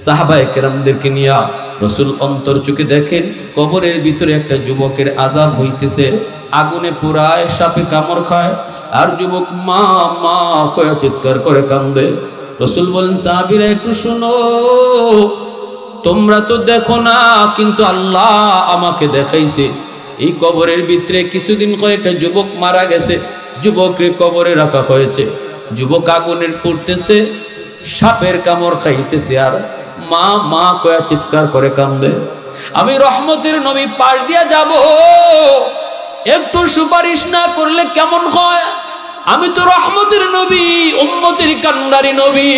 সাহাবায়ে কেরামদেরকে নিয়া। রসুল অন্তর চোখে দেখেন কবরের ভিতরে একটা যুবকের আযাব হইতেছে, আগুনে পুরায়, সাপে কামড় খায়, আর যুবক মা মা কয়ে চিৎকার করে কান্দে। রসুল বলেন, সাহাবীরা একটু শুনো, তোমরা তো দেখো না, কিন্তু আল্লাহ আমাকে দেখাইছে। এই কবরের ভিতরে কিছুদিন কয়েকটা যুবক মারা গেছে, যুবককে কবরে রাখা হয়েছে, যুবক আগুনের পুড়তেছে, সাপের কামড় খাইতেছে, আর মা মা কয়া চিৎকার করে কান্দে। আমি রহমতের নবী পাশ দিয়া যাব, একটু সুপারিশ না করলে কেমন হয়? আমি তো রহমতের নবী, উম্মতের কান্ডারি নবী।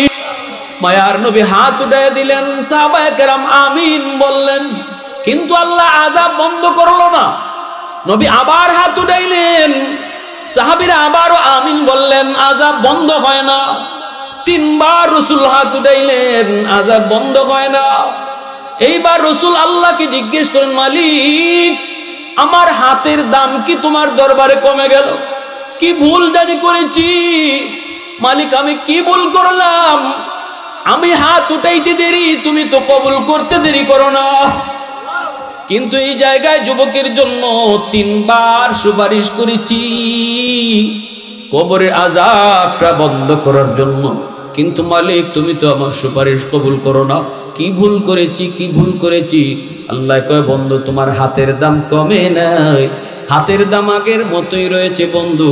মায়ার নবী হাত উঠায় দিলেন, সাহাবায়ে কেরাম আমিন বললেন, কিন্তু আল্লাহ আযাব বন্ধ করলো না। নবী আবার হাত উঠাইলেন, সাহাবীরা আবারও আমিন বললেন, আযাব বন্ধ হয় না। তিনবার রসুল হাত উঠাইলেন, আযাব বন্ধ হয় না। এইবার রসুল আল্লাহকে জিজ্ঞেস করেন, মালিক, আমার হাতের দাম কি তোমার দরবারে কমে গেল? কি ভুল জানি করেছি মালিক, আমি কি ভুল করলাম? আমি হাত উঠাইতে দেরি, তুমি তো কবুল করতে দেরি করো না। কিন্তু এই জায়গায় যুবকের জন্য তিনবার সুপারিশ করেছি কবরের আযাবটা বন্ধ করার জন্য, কিন্তু মালিক তুমি তো আমার সুপারিশ কবুল করো না। কি ভুল করেছি, কি ভুল করেছি? আল্লাহ কয়, বন্ধু তোমার হাতের দাম কমে নাই, হাতের দাম আগের মতোই রয়েছে বন্ধু,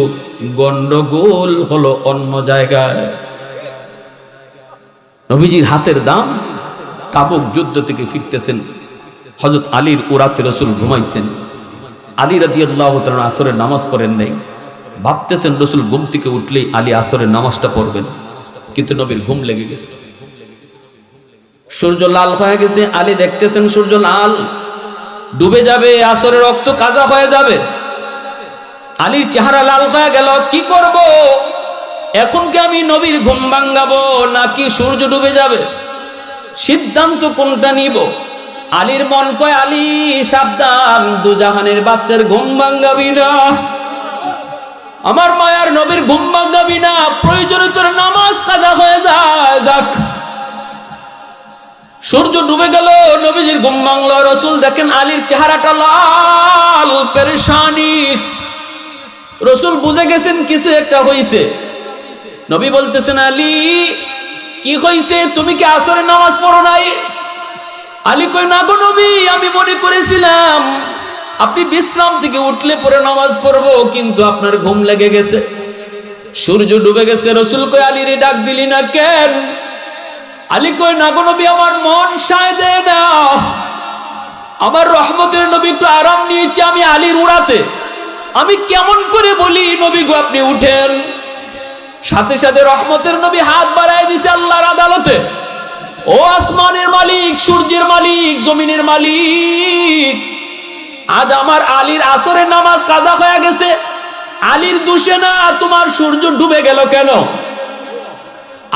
গন্ডগোল হলো অন্য জায়গায়। নবীজির হাতের দাম, তাবুক যুদ্ধ থেকে ফিরতেছেন, হযরত আলীর উরাতে রসুল ঘুমাইছেন। আলী রাদিয়াল্লাহু তাআলা আসরের নামাজ পড়েন নাই, ভাবতেছেন রসুল ঘুম থেকে উঠলেই আলী আসরের নামাজটা পড়বেন, কিন্তু নবীর ঘুম লেগে গেছে। সূর্য লাল হয়ে গেছে, আলী দেখতেছেন সূর্য লাল, ডুবে যাবে, আসরের রক্ত কাজা হয়ে যাবে। আলীর চেহারা লাল হয়ে গেল, কি করব এখন? কি আমি নবীর ঘুম ভাঙাবো নাকি সূর্য ডুবে যাবে? সিদ্ধান্ত কোনটা নিব? আলীর মন কয়, আলী সাবধান, দুজাহানের বাচ্চার ঘুম ভাঙাবি না, আমার মায়ার নবীর ঘুম ভাঙাবি না, প্রয়োজনে তোর নামাজ কাজা হয়ে যায়। যাক, সূর্য ডুবে গেল, নবীজির ঘুম ভাঙল। রসুল দেখেন আলীর চেহারাটা লাল, পেরেশানি। রসুল বুঝে গেছেন কিছু একটা হইছে। নবী বলতেছেন, আলী কি হইছে? তুমি কি আসরের নামাজ পড়ো নাই? আলী কই, না গো নবী, আমি মনে করেছিলাম আপনি বিশ্রাম থেকে উঠলে পরে নামাজ পড়বো, কিন্তু আপনার ঘুম লেগে গেছে, সূর্য ডুবে গেছে। রসুল কই, আলী রে ডাক দিলি না কেন? আলী কই, না গো নবী, আমার মন সায় দেয় না, আমার রহমতের নবী একটু আরাম নিয়েছে, আমি আলীর উড়াতে, আমি কেমন করে বলি নবী গো আপনি উঠেন? সাথে সাথে রহমতের নবী হাত বাড়ায় দিছে আল্লাহর আদালতে, ও আসমানের মালিক, সূর্যের মালিক, জমিনের মালিক, আজ আমার আলীর আসরের নামাজ কাজা হয়ে গেছে, আলীর দোষে না, তোমার সূর্য ডুবে গেল কেন?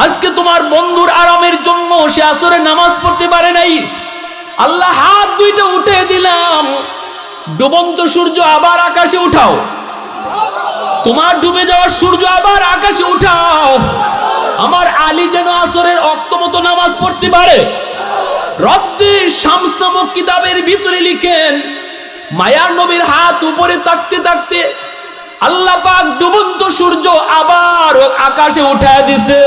আজকে তোমার বন্ধুর আরামের জন্য সে আসরের নামাজ পড়তে পারে নাই, আল্লাহ হাত দুইটা উঠে দিলাম, ডুবন্ত সূর্য আবার আকাশে উঠাও, তোমার ডুবে যাওয়ার সূর্য আবার আকাশে উঠাও, আমার আলী যেন আসরের অক্ত মতো নামাজ পড়তে পারে। রদ্দে শামস নামক কিতাবের ভিতরে লিখেন, মায়ার নবীর হাত উপরে তাকতে তাকতে আল্লাহ পাক ডুবন্ত সূর্য আবার আকাশে উঠায় দিছে।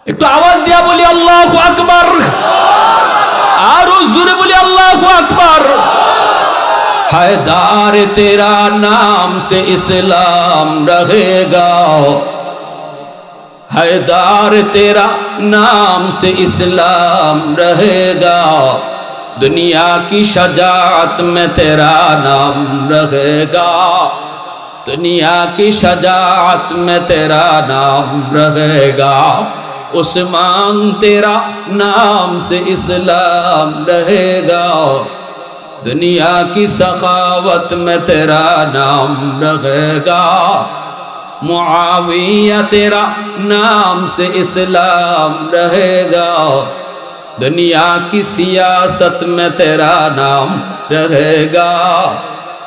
একটু আওয়াজ দিয়া বলি আল্লাহু আকবার, আরো জোরে বলি আল্লাহু আকবার। हैदार तेरा नाम से इस्लाम रहेगा, हैदार तेरा नाम से इस्लाम रहेगा, दुनिया की शजाअत में तेरा नाम रहेगा, दुनिया की शजाअत में तेरा नाम रहेगा, उस्मान तेरा नाम से इस्लाम रहेगा, दुनिया की सखावत में तेरा नाम रहेगा, मुआविया तेरा नाम से इस्लाम रहेगा, दुनिया की सियासत में तेरा नाम रहेगा,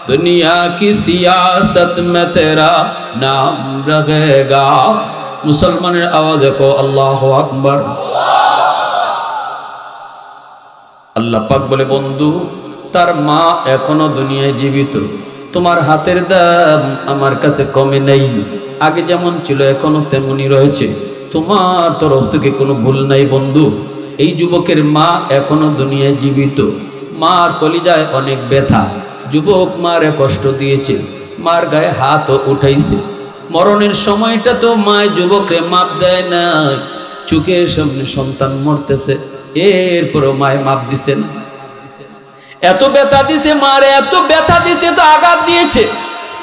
दुनिया की सियासत में तेरा नाम रहेगा। मुसलमाনের আওয়াজ দেখো, আল্লাহু আকবার। আল্লাহ পাক বলে, বন্ধু তার মা এখনো দুনিয়ায় জীবিত, তোমার হাতের দাম আমার কাছে কমে নেই, আগে যেমন ছিল এখনো তেমনই রয়েছে, তোমার তরফ থেকে কোনো ভুল নাই বন্ধু। এই যুবকের মা এখনো দুনিয়ায় জীবিত, মার কলিজায় অনেক ব্যথা, যুবক মারে কষ্ট দিয়েছে, মার গায়ে হাতও উঠাইছে, মরণের সময়টা তো মায় যুবকরে মাপ দেয় না, চোখের সামনে সন্তান মরতেছে, এরপরও মায় মাপ দিছে না। এত ব্যথা দিছে মারে, এত ব্যথা দিছে, তো আঘাত দিয়েছে,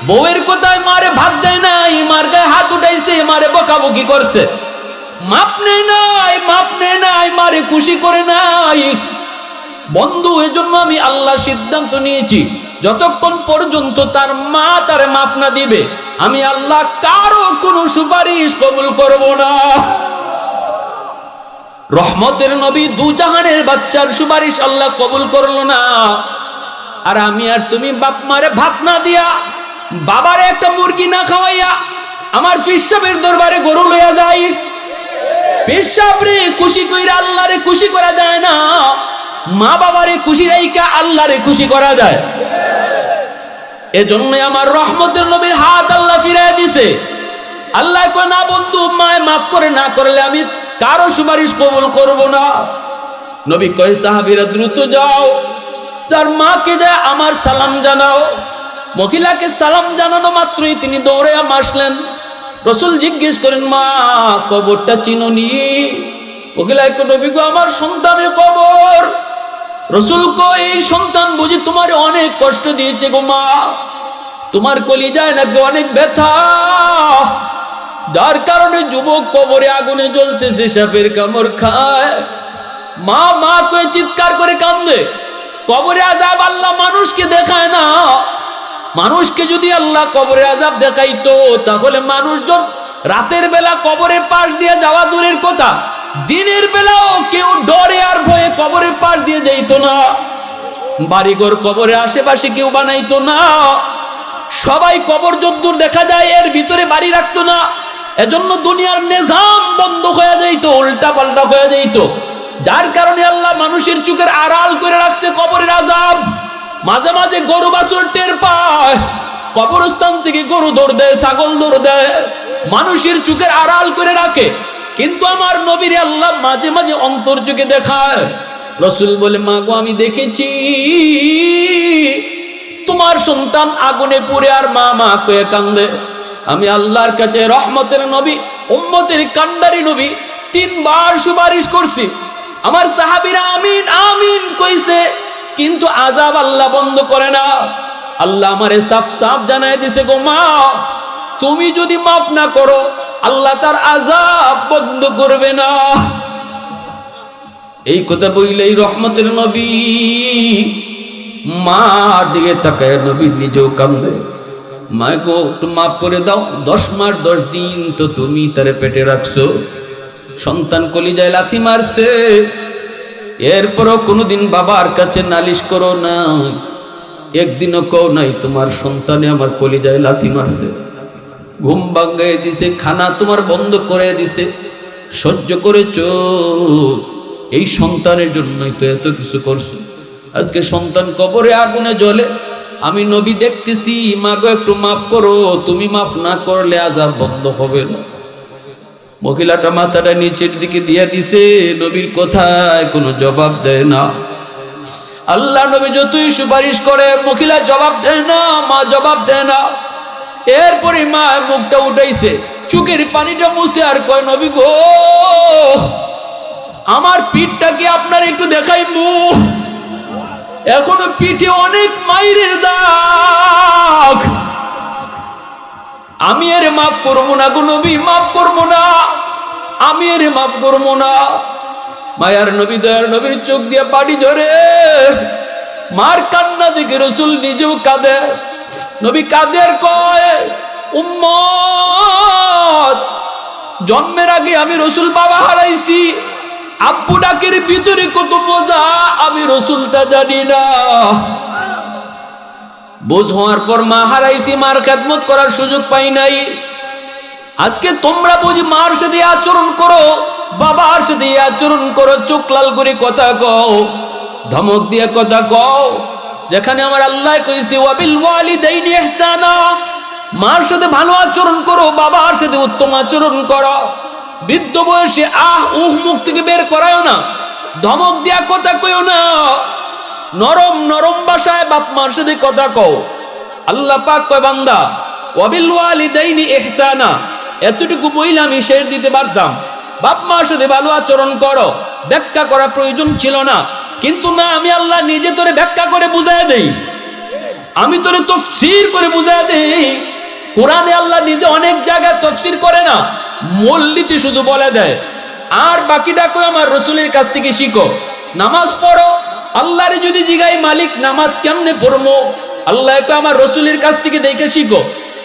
বউয়ের কোথায় মারে ভাত দেয় নাই, মার গায়ে হাত উঠাইছে, মারে বকাবকি করছে, মাপ নেই নাই, মাপ নেই নাই, মারে খুশি করে নাই। বন্ধু এজন্য আমি আল্লাহ সিদ্ধান্ত নিয়েছি, যতক্ষণ পর্যন্ত তার মা তার মাফ না দিবে, আমি আল্লাহ কারো কোনো সুপারিশ কবুল করব না। রহমতের নবী দুজাহানের বাদশার সুপারিশ আল্লাহ কবুল করলো না, আর আমি আর তুমি বাপ মারে ভাত না দিয়া, বাবারে একটা মুরগি না খাওয়াইয়া আমার পিসাবের দরবারে গরু লইয়া যাই, পিসাবরে খুশি কইরা আল্লাহরে খুশি করা যায় না, মা বাবারে খুশি রাইকা আল্লাহরে খুশি করা যায়। এজন্য আমার রহমতের নবীর হাত আল্লাহ ফিরাইয়া দিছে। আল্লাহ কয় না বন্ধু, মায় মাফ করে না করলে আমি কারো সুপারিশ কবুল করব না। নবী কয় সাহাবীরা দ্রুত যাও, তার মাকে যায় আমার সালাম জানাও। মহিলাকে সালাম জানানো মাত্রই তিনি দৌড়ে আসলেন। রাসূল জিজ্ঞেস করেন, মা কবরটা চিনোনি? মহিলায় কয়, নবী গো আমার সন্তানের কবর। রাসূল কয়, এই সন্তান বুঝি তোমার অনেক কষ্ট দিয়েছে গো মা, তোমার কলিজায় নাকি অনেক ব্যথা, যার কারণে যুবক কবরে আগুনে জ্বলতেছে, সাপের কামড় খায়। মা মা কয়ে চিৎকার করে কান্দে। কবরে আযাব আল্লাহ মানুষকে দেখায় না, মানুষকে যদি আল্লাহ কবরে আযাব দেখাইতো তাহলে মানুষজন রাতের বেলা কবরের পাশ দিয়ে যাওয়া দূরের কথা, দিনের বেলাও কেউ ডরে আর ভয়ে কবরের পাশ দিয়ে যাইতো না। বাড়িঘর কবরে আশেপাশে কেউ বানাইতো না, সবাই কবর যদ্দূর দেখা যায় এর ভিতরে বাড়ি রাখতো না। এজন্য দুনিয়ার নিজাম বন্ধ হয়ে যাইতো, উল্টা পাল্টা হয়ে যাইতো, যার কারণে আল্লাহ মানুষের চোখের আড়াল করে রাখছে কবরের আযাব। মাঝে মাঝে গরু বাছুর টের পায়, কবরস্থান থেকে গরু দৌড় দেয়, ছাগল দৌড় দেয়, মানুষের চোখের আড়াল করে রাখে। কিন্তু আমার নবীর আল্লাহ মাঝে মাঝে অন্তর চোখে দেখায়। রাসূল বলে, মা গো আমি দেখেছি তোমার সন্তান আগুনে পুড়ে আর মা মা কয়ে কান্দে। আমি আল্লাহর কাছে রহমতের নবী, উম্মতের কান্ডারি নবী 3 বার সুপারিশ করছি, আমার সাহাবীরা আমিন আমিন কইছে, কিন্তু আযাব আল্লাহ বন্ধ করে না। আল্লাহ আমারে সাফ সাফ জানায় দিছে, গো মা তুমি যদি মাফ না করো আল্লাহ তার আযাব বন্ধ করবে না। এই কথা বইলেই রহমতের নবী মার দিকে তাকায়, নবী নিজেও কান্দে, মা গো একটু মাফ করে দাও, 10 মাস 10 দিন তো তুমি তারে পেটে রাখছো, সন্তান কলিজায় লাথি মারছে, এরপরও কোনোদিন বাবার কাছে নালিশ করো না, একদিনও কও নাই তোমার সন্তানে আমার কলিজায় লাথি মারছে, ঘুম ভাঙিয়ে দিছে, খানা তোমার বন্ধ করে দিছে, সহ্য করেছো, এই সন্তানের জন্যই তো এত কিছু করছো। আজকে সন্তান কবরে আগুনে জ্বলে, আমি নবী দেখতেছি, মাগো একটু মাফ করো, তুমি মাফ না করলে আযাব বন্ধ হবে না। মহিলাটা মাথাটা নিচের দিকে দিয়ে দিছে, নবীর কথায় কোনো জবাব দেয় না। আল্লাহ নবী যতই সুপারিশ করে মহিলা জবাব দেয় না, মা জবাব দেয় না। এরপরে মা মুখটা উঠাইছে, চোখের পানিটা মুছে আর কয়, নবী গো আমার পিঠটা কি আপনার একটু দেখাইবো? এখনো পিঠে অনেক মাইরের দাগ, আমি এর মাফ করবো না গো নবী, মাফ করবো না, আমি এর মাফ করবো না। মায়ার নবী দয়ার নবীর চোখ দিয়ে পানি ঝরে, মার কান্না দেখে রাসূল নিজেও কাঁদে। নবী কাঁদে আর কয়, উম্মত জন্মের আগে আমি রাসূল বাবা হারাইছি, আব্বু ডাকের ভিতরে কত মজা আমি রাসূলটা জানি না। বোঝ হওয়ার পর মা হারাইছি, মার খেদমত করার সুযোগ পাই নাই। আজকে তোমরা বুঝি মার সাথে আচরণ করো, বাবার সাথে আচরণ করো, চোখ লাল করে কথা কও, ধমক দিয়ে কথা কও, যেখানে আমার আল্লাহ কইছে ওয়াবিল ওয়ালিদাইনি ইহসানা, মার সাথে ভালো আচরণ করো, বাবার সাথে উত্তম আচরণ করো। বৃদ্ধ বয়সে আহ উহ মুখ থেকে বের করায়ও না, ধমক দিয়া কথা কইও না, নরম নরম ভাষায় বাপ মার সাথে কথা কও। আল্লাহ পাক কয় বান্দা ওয়াবিল ওয়ালিদাইনি ইহসানা, এতটুকু বইলে আমি শেষ দিতে পারতাম, বাপ মার সাথে ভালো আচরণ করো, ব্যাখ্যা করা প্রয়োজন ছিল না। কিন্তু না, আমি আল্লাহ নিজে তোরে ব্যাখ্যা করে বুঝায় দেই, আমি তোরে তাফসীর করে বুঝায় দেই। কোরআনে আল্লাহ নিজে অনেক জায়গায় তাফসীর করে না, মূলনীতি শুধু বলে দেয়। আর বাকিটা কই আমার রাসূলের কাছ থেকে শিখো। নামাজ পড়ো, আল্লাহরে যদি জিগাই মালিক নামাজ কেমনে পড়বো, আল্লাহ কয় আমার রাসূলের কাছ থেকে দেখে শিখো।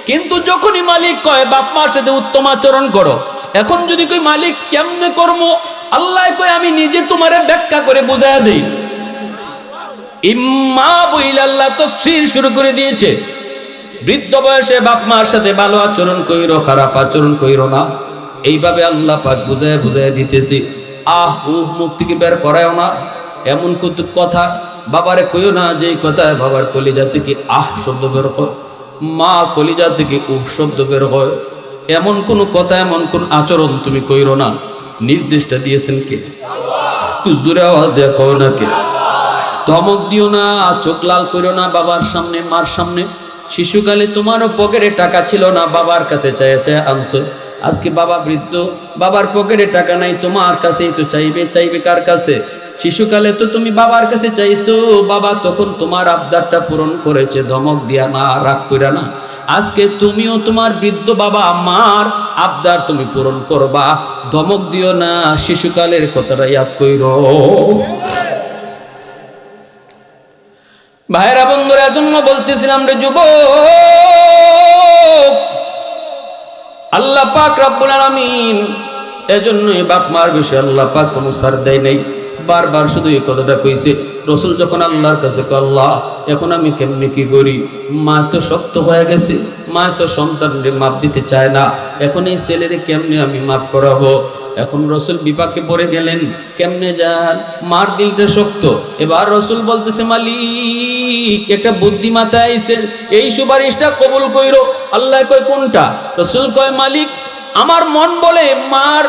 কিন্তু যখনই মালিক কয় বাপ মার সাথে উত্তম আচরণ করো, এখন যদি কই মালিক কেমনে করবো, আল্লাহ কয় আমি নিজে তোমারে ব্যাখ্যা করে বুঝায় দেই। ইম্মা বইল আল্লাহ তাফসীর শুরু করে দিয়েছে। বৃদ্ধ বয়সে বাপ মার সাথে ভালো আচরণ কইরো, খারাপ আচরণ কইরো না, এইভাবে আল্লাহ পাক বুঝায় বুঝায় দিতেছি। আহ উহ মুখ থেকে বের করায়ও না, এমন কথা বাবারে কইও না যে কথায় বাবার কলিজা থেকে আহ শব্দ বের হয়, মা কলিজা থেকে উহ শব্দ বের হয়, এমন কোন কথা এমন কোন আচরণ তুমি কইরো না। নির্দেশটা দিয়েছেন কে? একটু জোরে আওয়াজ দেয়া কও না কে? ধমক দিও না, চোখ লাল কইরো না বাবার সামনে মার সামনে। শিশুকালে তোমারও পকেটে টাকা ছিল না, বাবার কাছে চাইয়া চাইয়া আনছো। আজকে বাবা বৃদ্ধ, বাবার পকেটে টাকা নাই, তোমার কাছেই তো চাইবে। চাইবে কার কাছে? শিশুকালে তো তুমি বাবার কাছে চাইছো, বাবা তখন তোমার আবদারটা পূরণ করেছে। ধমক দিয়া না, রাগ কইরা না। আজকে তুমিও তোমার বৃদ্ধ বাবা মার আবদার তুমি পূরণ করবা, ধমক দিও না। শিশুকালের কথাটা ইয়াদ কইরো। ভাইরা বন্ধুরা, এজন্য বলতেছিলাম রে যুবক, আল্লাহ পাক রব্বুল আলামিন এজন্যই বাপ মার বিষয়ে আল্লাহ পাক কোনো ছাড় দেয় নাই। বারবার শুধু এই কথাটা কইছে। রসুল যখন আল্লাহর কাছে কয় আল্লাহ এখন আমি কেমনে কি করি, মা তো শক্ত হয়ে গেছে, মা তো সন্তানরে মাপ দিতে চায় না, এখন এই ছেলেরে কেমনে আমি মাপ করাবো? এখন রসুল বিপাকে পড়ে গেলেন, কেমনে যান, মার দিলটা শক্ত। এবার রসুল বলতেছে মালিক একটা বুদ্ধি মাথায় আইছে, এই সুপারিশটা কবুল কইরো। আল্লাহ কয় কোনটা? রসুল কয় মালিক আমার মন বলে মার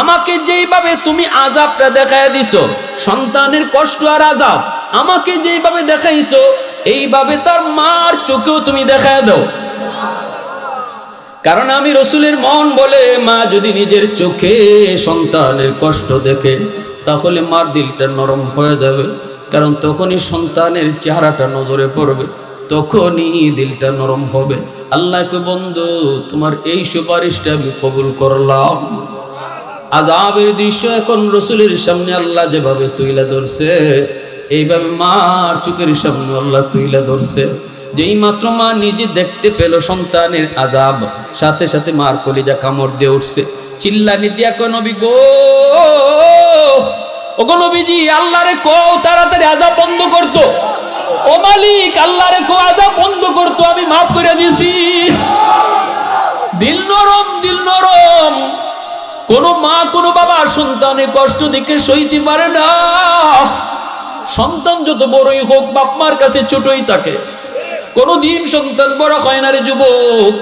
আমাকে যেইভাবে তুমি আযাবটা দেখায় দিছো, সন্তানের কষ্ট আর আযাব আমাকে যেইভাবে দেখাইছো, এইভাবে তার মার চোখেও তুমি দেখায় দাও। কারণ আমি রসুলের মন বলে মা যদি নিজের চোখে সন্তানের কষ্ট দেখে, তাহলে মার দিলটা নরম হয়ে যাবে। কারণ তখনই সন্তানের চেহারাটা নজরে পড়বে, তখনই দিলটা নরম হবে। আল্লাহকে বন্ধু তোমার এই সুপারিশটা আমি কবুল করলাম। আযাবের দৃশ্য এখন রসুলের সামনে আল্লাহ যেভাবে তুইলা ধরছে, এইভাবে মার চোখের সামনে আল্লাহ তুইলা ধরছে। যেই মাত্র মা নিজে দেখতে পেল সন্তানের আযাব, সাথে সাথে মার কলিজা কামড় দিয়ে উঠছে। চিল্লানি দিয়া কয় নবী গো, ও গো নবীজি, আল্লাহরে কও তাড়াতাড়ি আযাব বন্ধ করতো। ও মালিক আল্লাহরে কও আযাব বন্ধ করতো, আমি মাফ করে দিছি। দিল নরম, দিল নরম। কোন মা কোন বাবা সন্তানের কষ্ট দেখে সইতে পারে না। সন্তান যত বড়ই হোক বাপ মার কাছে ছোটই থাকে, কোনদিন সন্তান বড় হয় না রে যুবক।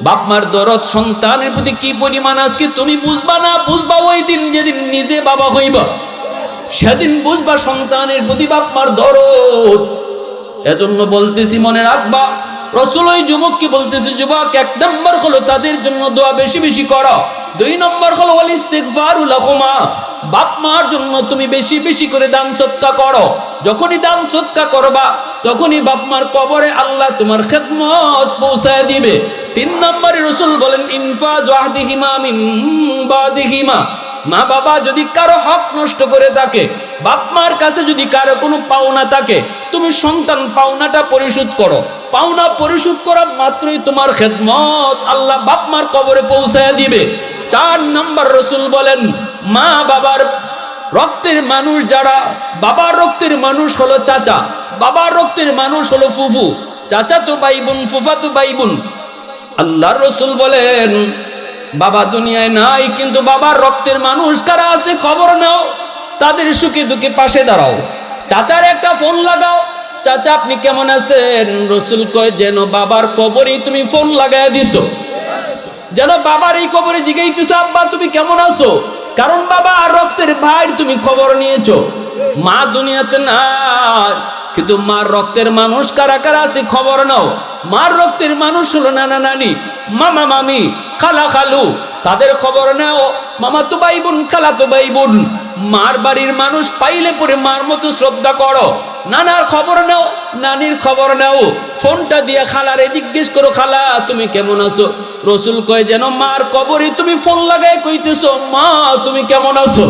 বাপ মার দরদ সন্তানের প্রতি কি পরিমাণ আজকে তুমি বুঝবা না, বুঝবা ওই দিন যেদিন নিজে বাবা হইবা, সেদিন বুঝবা সন্তানের প্রতি বাপ মার দরদ। এজন্য বলতেছি মনে রাখবা, রসুল ওই যুবককে বলতেছে যুবক, এক নম্বর হলো তাদের জন্য দোয়া বেশি বেশি করো, দুই নম্বর হলো ওয়াল ইস্তিগফারু লাহুমা, বাপ মার জন্য তুমি বেশি বেশি করে দান সদকা করো। যখনই দান সদকা করবা, তখনই বাপ মার কবরে আল্লাহ তোমার খেদমত পৌঁছায় দিবে। তিন নম্বরে রসুল বলেন ইনফাযু আহদিহিমা মিন বাদিহিমা, মা বাবা যদি কারো হক নষ্ট করে থাকে, বাপ মার কাছে যদি কারো কোনো পাওনা থাকে, তুমি সন্তান পাওনাটা পরিশোধ করো। পাওনা পরিশোধ করা মাত্রই তোমার খেদমত আল্লাহ বাপ মার কবরে পৌঁছায় দিবে। চার নম্বর রসুল বলেন মা বাবার রক্তের মানুষ যারা, বাবার রক্তের মানুষ হলো চাচা, বাবার রক্তের মানুষ হলো ফুফু, চাচা তো ভাই বোন, ফুফা তো ভাই বোন। আল্লাহর রসুল বলেন বাবা দুনিয়ায় নাই, কিন্তু বাবার রক্তের মানুষ কারা আছে খবর নাও, তাদের সুখে দুঃখে পাশে দাঁড়াও। চাচার একটা ফোন লাগাও, চাচা আপনি কেমন আছেন? রসুল কয় যেন বাবার কবরে তুমি ফোন লাগায় দিছো, যেন বাবার এই কবরে জিগাইতেছো আব্বা তুমি কেমন আছো, কারণ বাবা আর রক্তের ভাই তুমি খবর নিয়েছো। মা দুনিয়াতে নাই, কিন্তু মার রক্তের মানুষ কারা কারা আছে খবর নাও। মার রক্তের মানুষ হলো নানা নানি, মামা মামি, খালা খালু, তাদের খবর নাও। মামা তো ভাই বোন, খালা তো ভাই বোন। মার বাড়ির মানুষ পাইলে পরে মার মতো শ্রদ্ধা করো। নানার খবর নাও, নানির খবর নাও। ফোনটা দিয়ে খালারে জিজ্ঞেস করো খালা তুমি কেমন আছো। রসুল কয় যেন মার কবরে তুমি ফোন লাগায় কইতেছো মা তুমি কেমন আছো।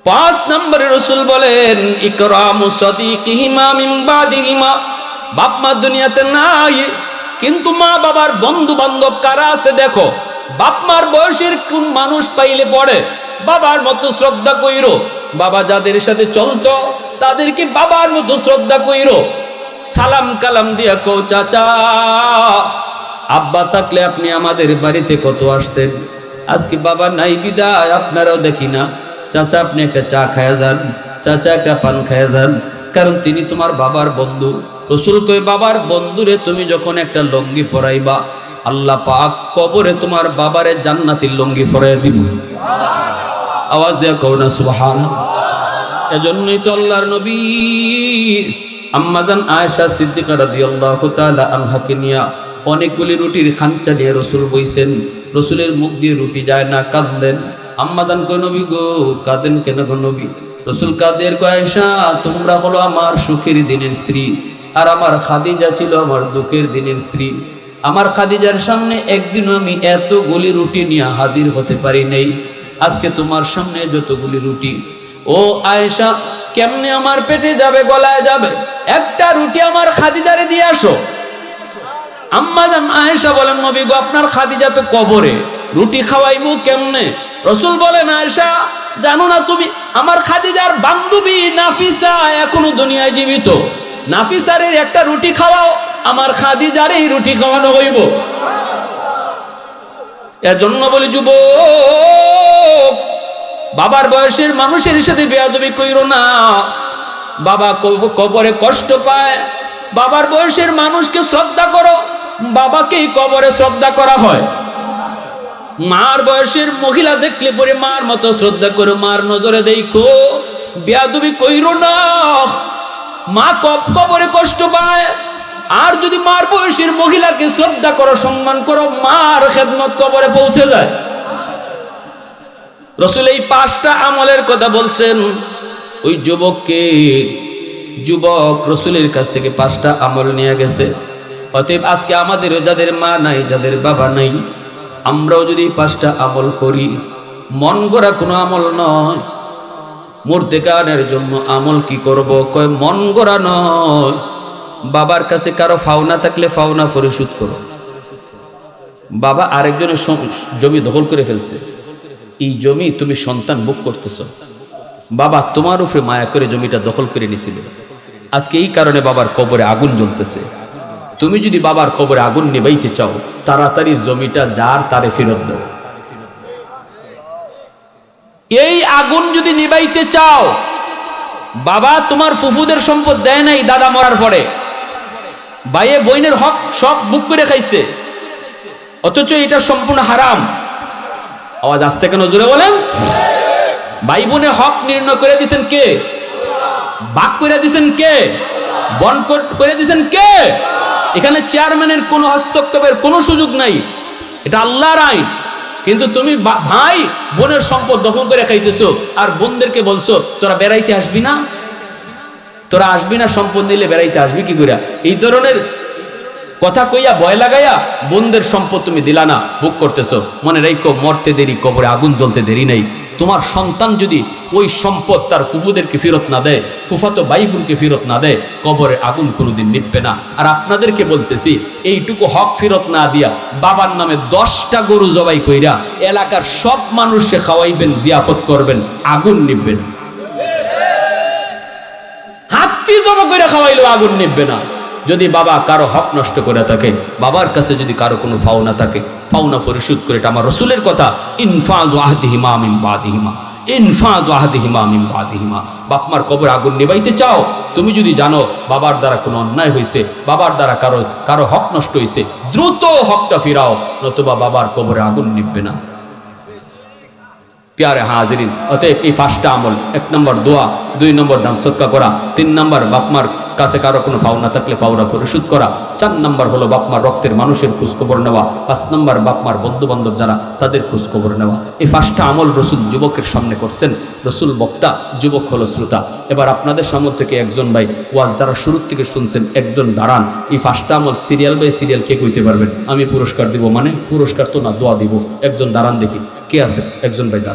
5 নম্বরে রসুল বলেন ইকরামু সাদিকিহিমা মিন বাদিহিমা। বাপ মা দুনিয়াতে নাই, কিন্তু মা বাবার বন্ধু বান্ধব কারা আছে দেখো। বাপ মার বয়সের কোন মানুষ পাইলে পড়ে বাবার মতো শ্রদ্ধা কইরো। বাবা যাদের সাথে চলতো তাদেরকে বাবার মতো শ্রদ্ধা কইরো। সালাম কালাম দিয়া কও চাচা। আব্বা থাকলে আপনি আমাদের বাড়িতে কত আসতেন, আজকে বাবা নাই বিদায় আপনারাও দেখি না। চাচা আপনি একটা চা খায়া যান, চাচা একটা পান খায়া যান, কারণ তিনি তোমার বাবার বন্ধু। রসুল কই বাবার বন্ধুরে তুমি যখন একটা লঙ্গি পরাইবা আল্লাহ পাক কবরে তোমার বাবারে জান্নাতের লঙ্গি পরাইয়া দিব। আওয়াজ দেয়া কও না সুবহানাল্লাহ। এজন্যই তো আল্লাহর নবী আম্মাজান আয়েশা সিদ্দিকা রাদিয়াল্লাহু তাআলা আনহাকে নিয়া অনেকগুলি রুটির খাঞ্চা নিয়ে রসুল বইছেন। রসুলের মুখ দিয়ে রুটি যায় না, কাঁদেন। আম্মাজান কয় নবী গো কাঁদেন কেন গো নবী? রসুল কাদের কয় আয়েশা তোমরা হলো আমার সুখের দিনের স্ত্রী, আর আমার খাদিজা ছিল আমার দুঃখের দিনের স্ত্রী। আমার খাদিজার সামনে একদিনও আমি এতগুলি রুটি নিয়ে হাজির হতে পারি নাই, আজকে তোমার সামনে যতগুলি রুটি। ও আয়েশা কেমনে আমার পেটে যাবে, গলায় যাবে, একটা রুটি আমার খাদিজারে দিয়ে আসো। আম্মাজান আয়েশা বলেন নবী গো আপনার খাদিজা তো কবরে, রুটি খাওয়াইবো কেমনে? রসুল বলেন আয়েশা জানো না তুমি আমার খাদিজার বান্ধবী নাফিসা এখনো দুনিয়ায় জীবিত, নাফিসারের একটা রুটি খাওয়াও, আমার খাদিজার এই রুটি খাওয়ানো হইব। এজন্য বলি যুবক বাবার বয়সের মানুষের সাথে বেয়াদবি কইরো না। বাবা কবরে কষ্ট পায়, বাবার বয়সের মানুষকে শ্রদ্ধা করো। বাবাকেই কবরে শ্রদ্ধা করা হয়। মার বয়সের মহিলা দেখলে পরে মার মতো শ্রদ্ধা করো, মার নজরে দেখো, বেয়াদবি কইরো না। মা কবরে কষ্ট পায়, আর যদি মার বয়সের মহিলাকে শ্রদ্ধা করো, সম্মান করো, মার খেদমত কবরে পৌঁছে যায়। রসুল এই 5টা আমলের কথা বলছেন ওই যুবককে। যুবক রসুলের কাছ থেকে 5টা আমল নিয়ে গেছে। অতএব আজকে আমাদেরও যাদের মা নাই, যাদের বাবা নাই, আমরাও যদি 5টা আমল করি, মন গড়া কোনো আমল নয়। মুর্তেকানের জন্য আমল কি করব? কয় মন গড়া নয়, বাবার কাছে কারো ফাওনা থাকলে ফাওনা পরিশোধ করো। বাবা আরেকজনের জমি দখল করে ফেলছে, এই জমি তুমি সন্তান ভোগ করতেছ, বাবা তোমার উপরে মায়া করে জমিটা দখল করে নিয়েছিল, আজকে এই কারণে বাবার কবরে আগুন জ্বলতেছে। তুমি যদি বাবার কবরে আগুন নিবাইতে চাও, তাড়াতাড়ি জমিটা যার তারে ফেরত দাও। এই আগুন যদি নিবাইতে চাও, বাবা তোমার ফুফুদের সম্পদ দেয় নাই দাদা মরার পরে, ভাইয়ে বইনের হক সব বুক করে খাইছে, অথচ এটা সম্পূর্ণ হারাম। আওয়াজ আসতে কেন জোরে বলেন। ভাই বোনের হক নির্ণয় করে দিয়েছেন কে? ভাগ করে দিয়েছেন কে? বন করে দিয়েছেন কে? এখানে চেয়ারম্যানের কোনো হস্তক্ষেপের কোনো সুযোগ নাই, এটা আল্লাহর আইন। কিন্তু তুমি ভাই বোনের সম্পদ দখল করে খাইতেছো, আর বোনদেরকে বলছো তোরা বেড়াইতে আসবি না, তোরা আসবি না, সম্পদ নিলে বেড়াইতে আসবি কি করে? এই ধরনের কথা কইয়া ভয় লাগাইয়া বোনদের সম্পদ তুমি দিলা না, ভোগ করতেছো। মনে রাখো মরতে দেরি, কবরে আগুন জ্বলতে দেরি নাই। তোমার সন্তান যদি ওই সম্পদ তার ফুফুদেরকে ফেরত না দেয়, ফুফাতো ভাই বোনকে ফেরত না দেয়, কবরে আগুন কোনোদিন নিভবে না। আর আপনাদেরকে বলতেছি এইটুকু হক ফেরত না দিয়া বাবার নামে 10টা গরু জবাই কইরা এলাকার সব মানুষকে খাওয়াইবেন, জিয়াফত করবেন, আগুন নিভবে না। হাতি জমা করে খাওয়াইলেও আগুন নিভবে না। যদি বাবা কারো হক নষ্ট করে থাকে, বাবার কাছে যদি কারো কোনো ফাওনা থাকে, ফাওনা পরিশোধ করে, এটা আমার রসুলের কথা, ইনফাজ আহদিহিমা মিন বাদিহিমা, ইনফাজ আহাদিহিমা মিন বাদিহিমা। বাপ মার কবরে আগুন নিবাইতে চাও, তুমি যদি জানো বাবার দ্বারা কোনো অন্যায় হয়েছে, বাবার দ্বারা কারো হক নষ্ট হয়েছে, দ্রুত হকটা ফিরাও, নতুবা বাবার কবরে আগুন নিববে না। প্যারে হাজিরিন, অতএব এই 5টা আমল: 1 নম্বর দোয়া, 2 নম্বর দান সদকা করা, 3 নম্বর বাপমার কাছে কারো কোনো ফাওনা থাকলে ফাওনা পরিশোধ করা, 4 নম্বর হলো বাপমার রক্তের মানুষের খোঁজখবর নেওয়া, 5 নম্বর বাপমার বন্ধু বান্ধব যারা তাদের খোঁজখবর নেওয়া। এই 5টা আমল রসুল যুবকের সামনে করছেন। রসুল বক্তা, যুবক হলো শ্রোতা। এবার আপনাদের সামনে থেকে একজন ভাই ওয়াজ যারা শুরুর থেকে শুনছেন, একজন দাঁড়ান। এই 5টা আমল সিরিয়াল বাই সিরিয়াল কে কইতে পারবেন? আমি পুরস্কার দিব, মানে পুরস্কার তো না, দোয়া দিব। একজন দাঁড়ান দেখি কে আছে, একজন ভাই দাঁড়ান।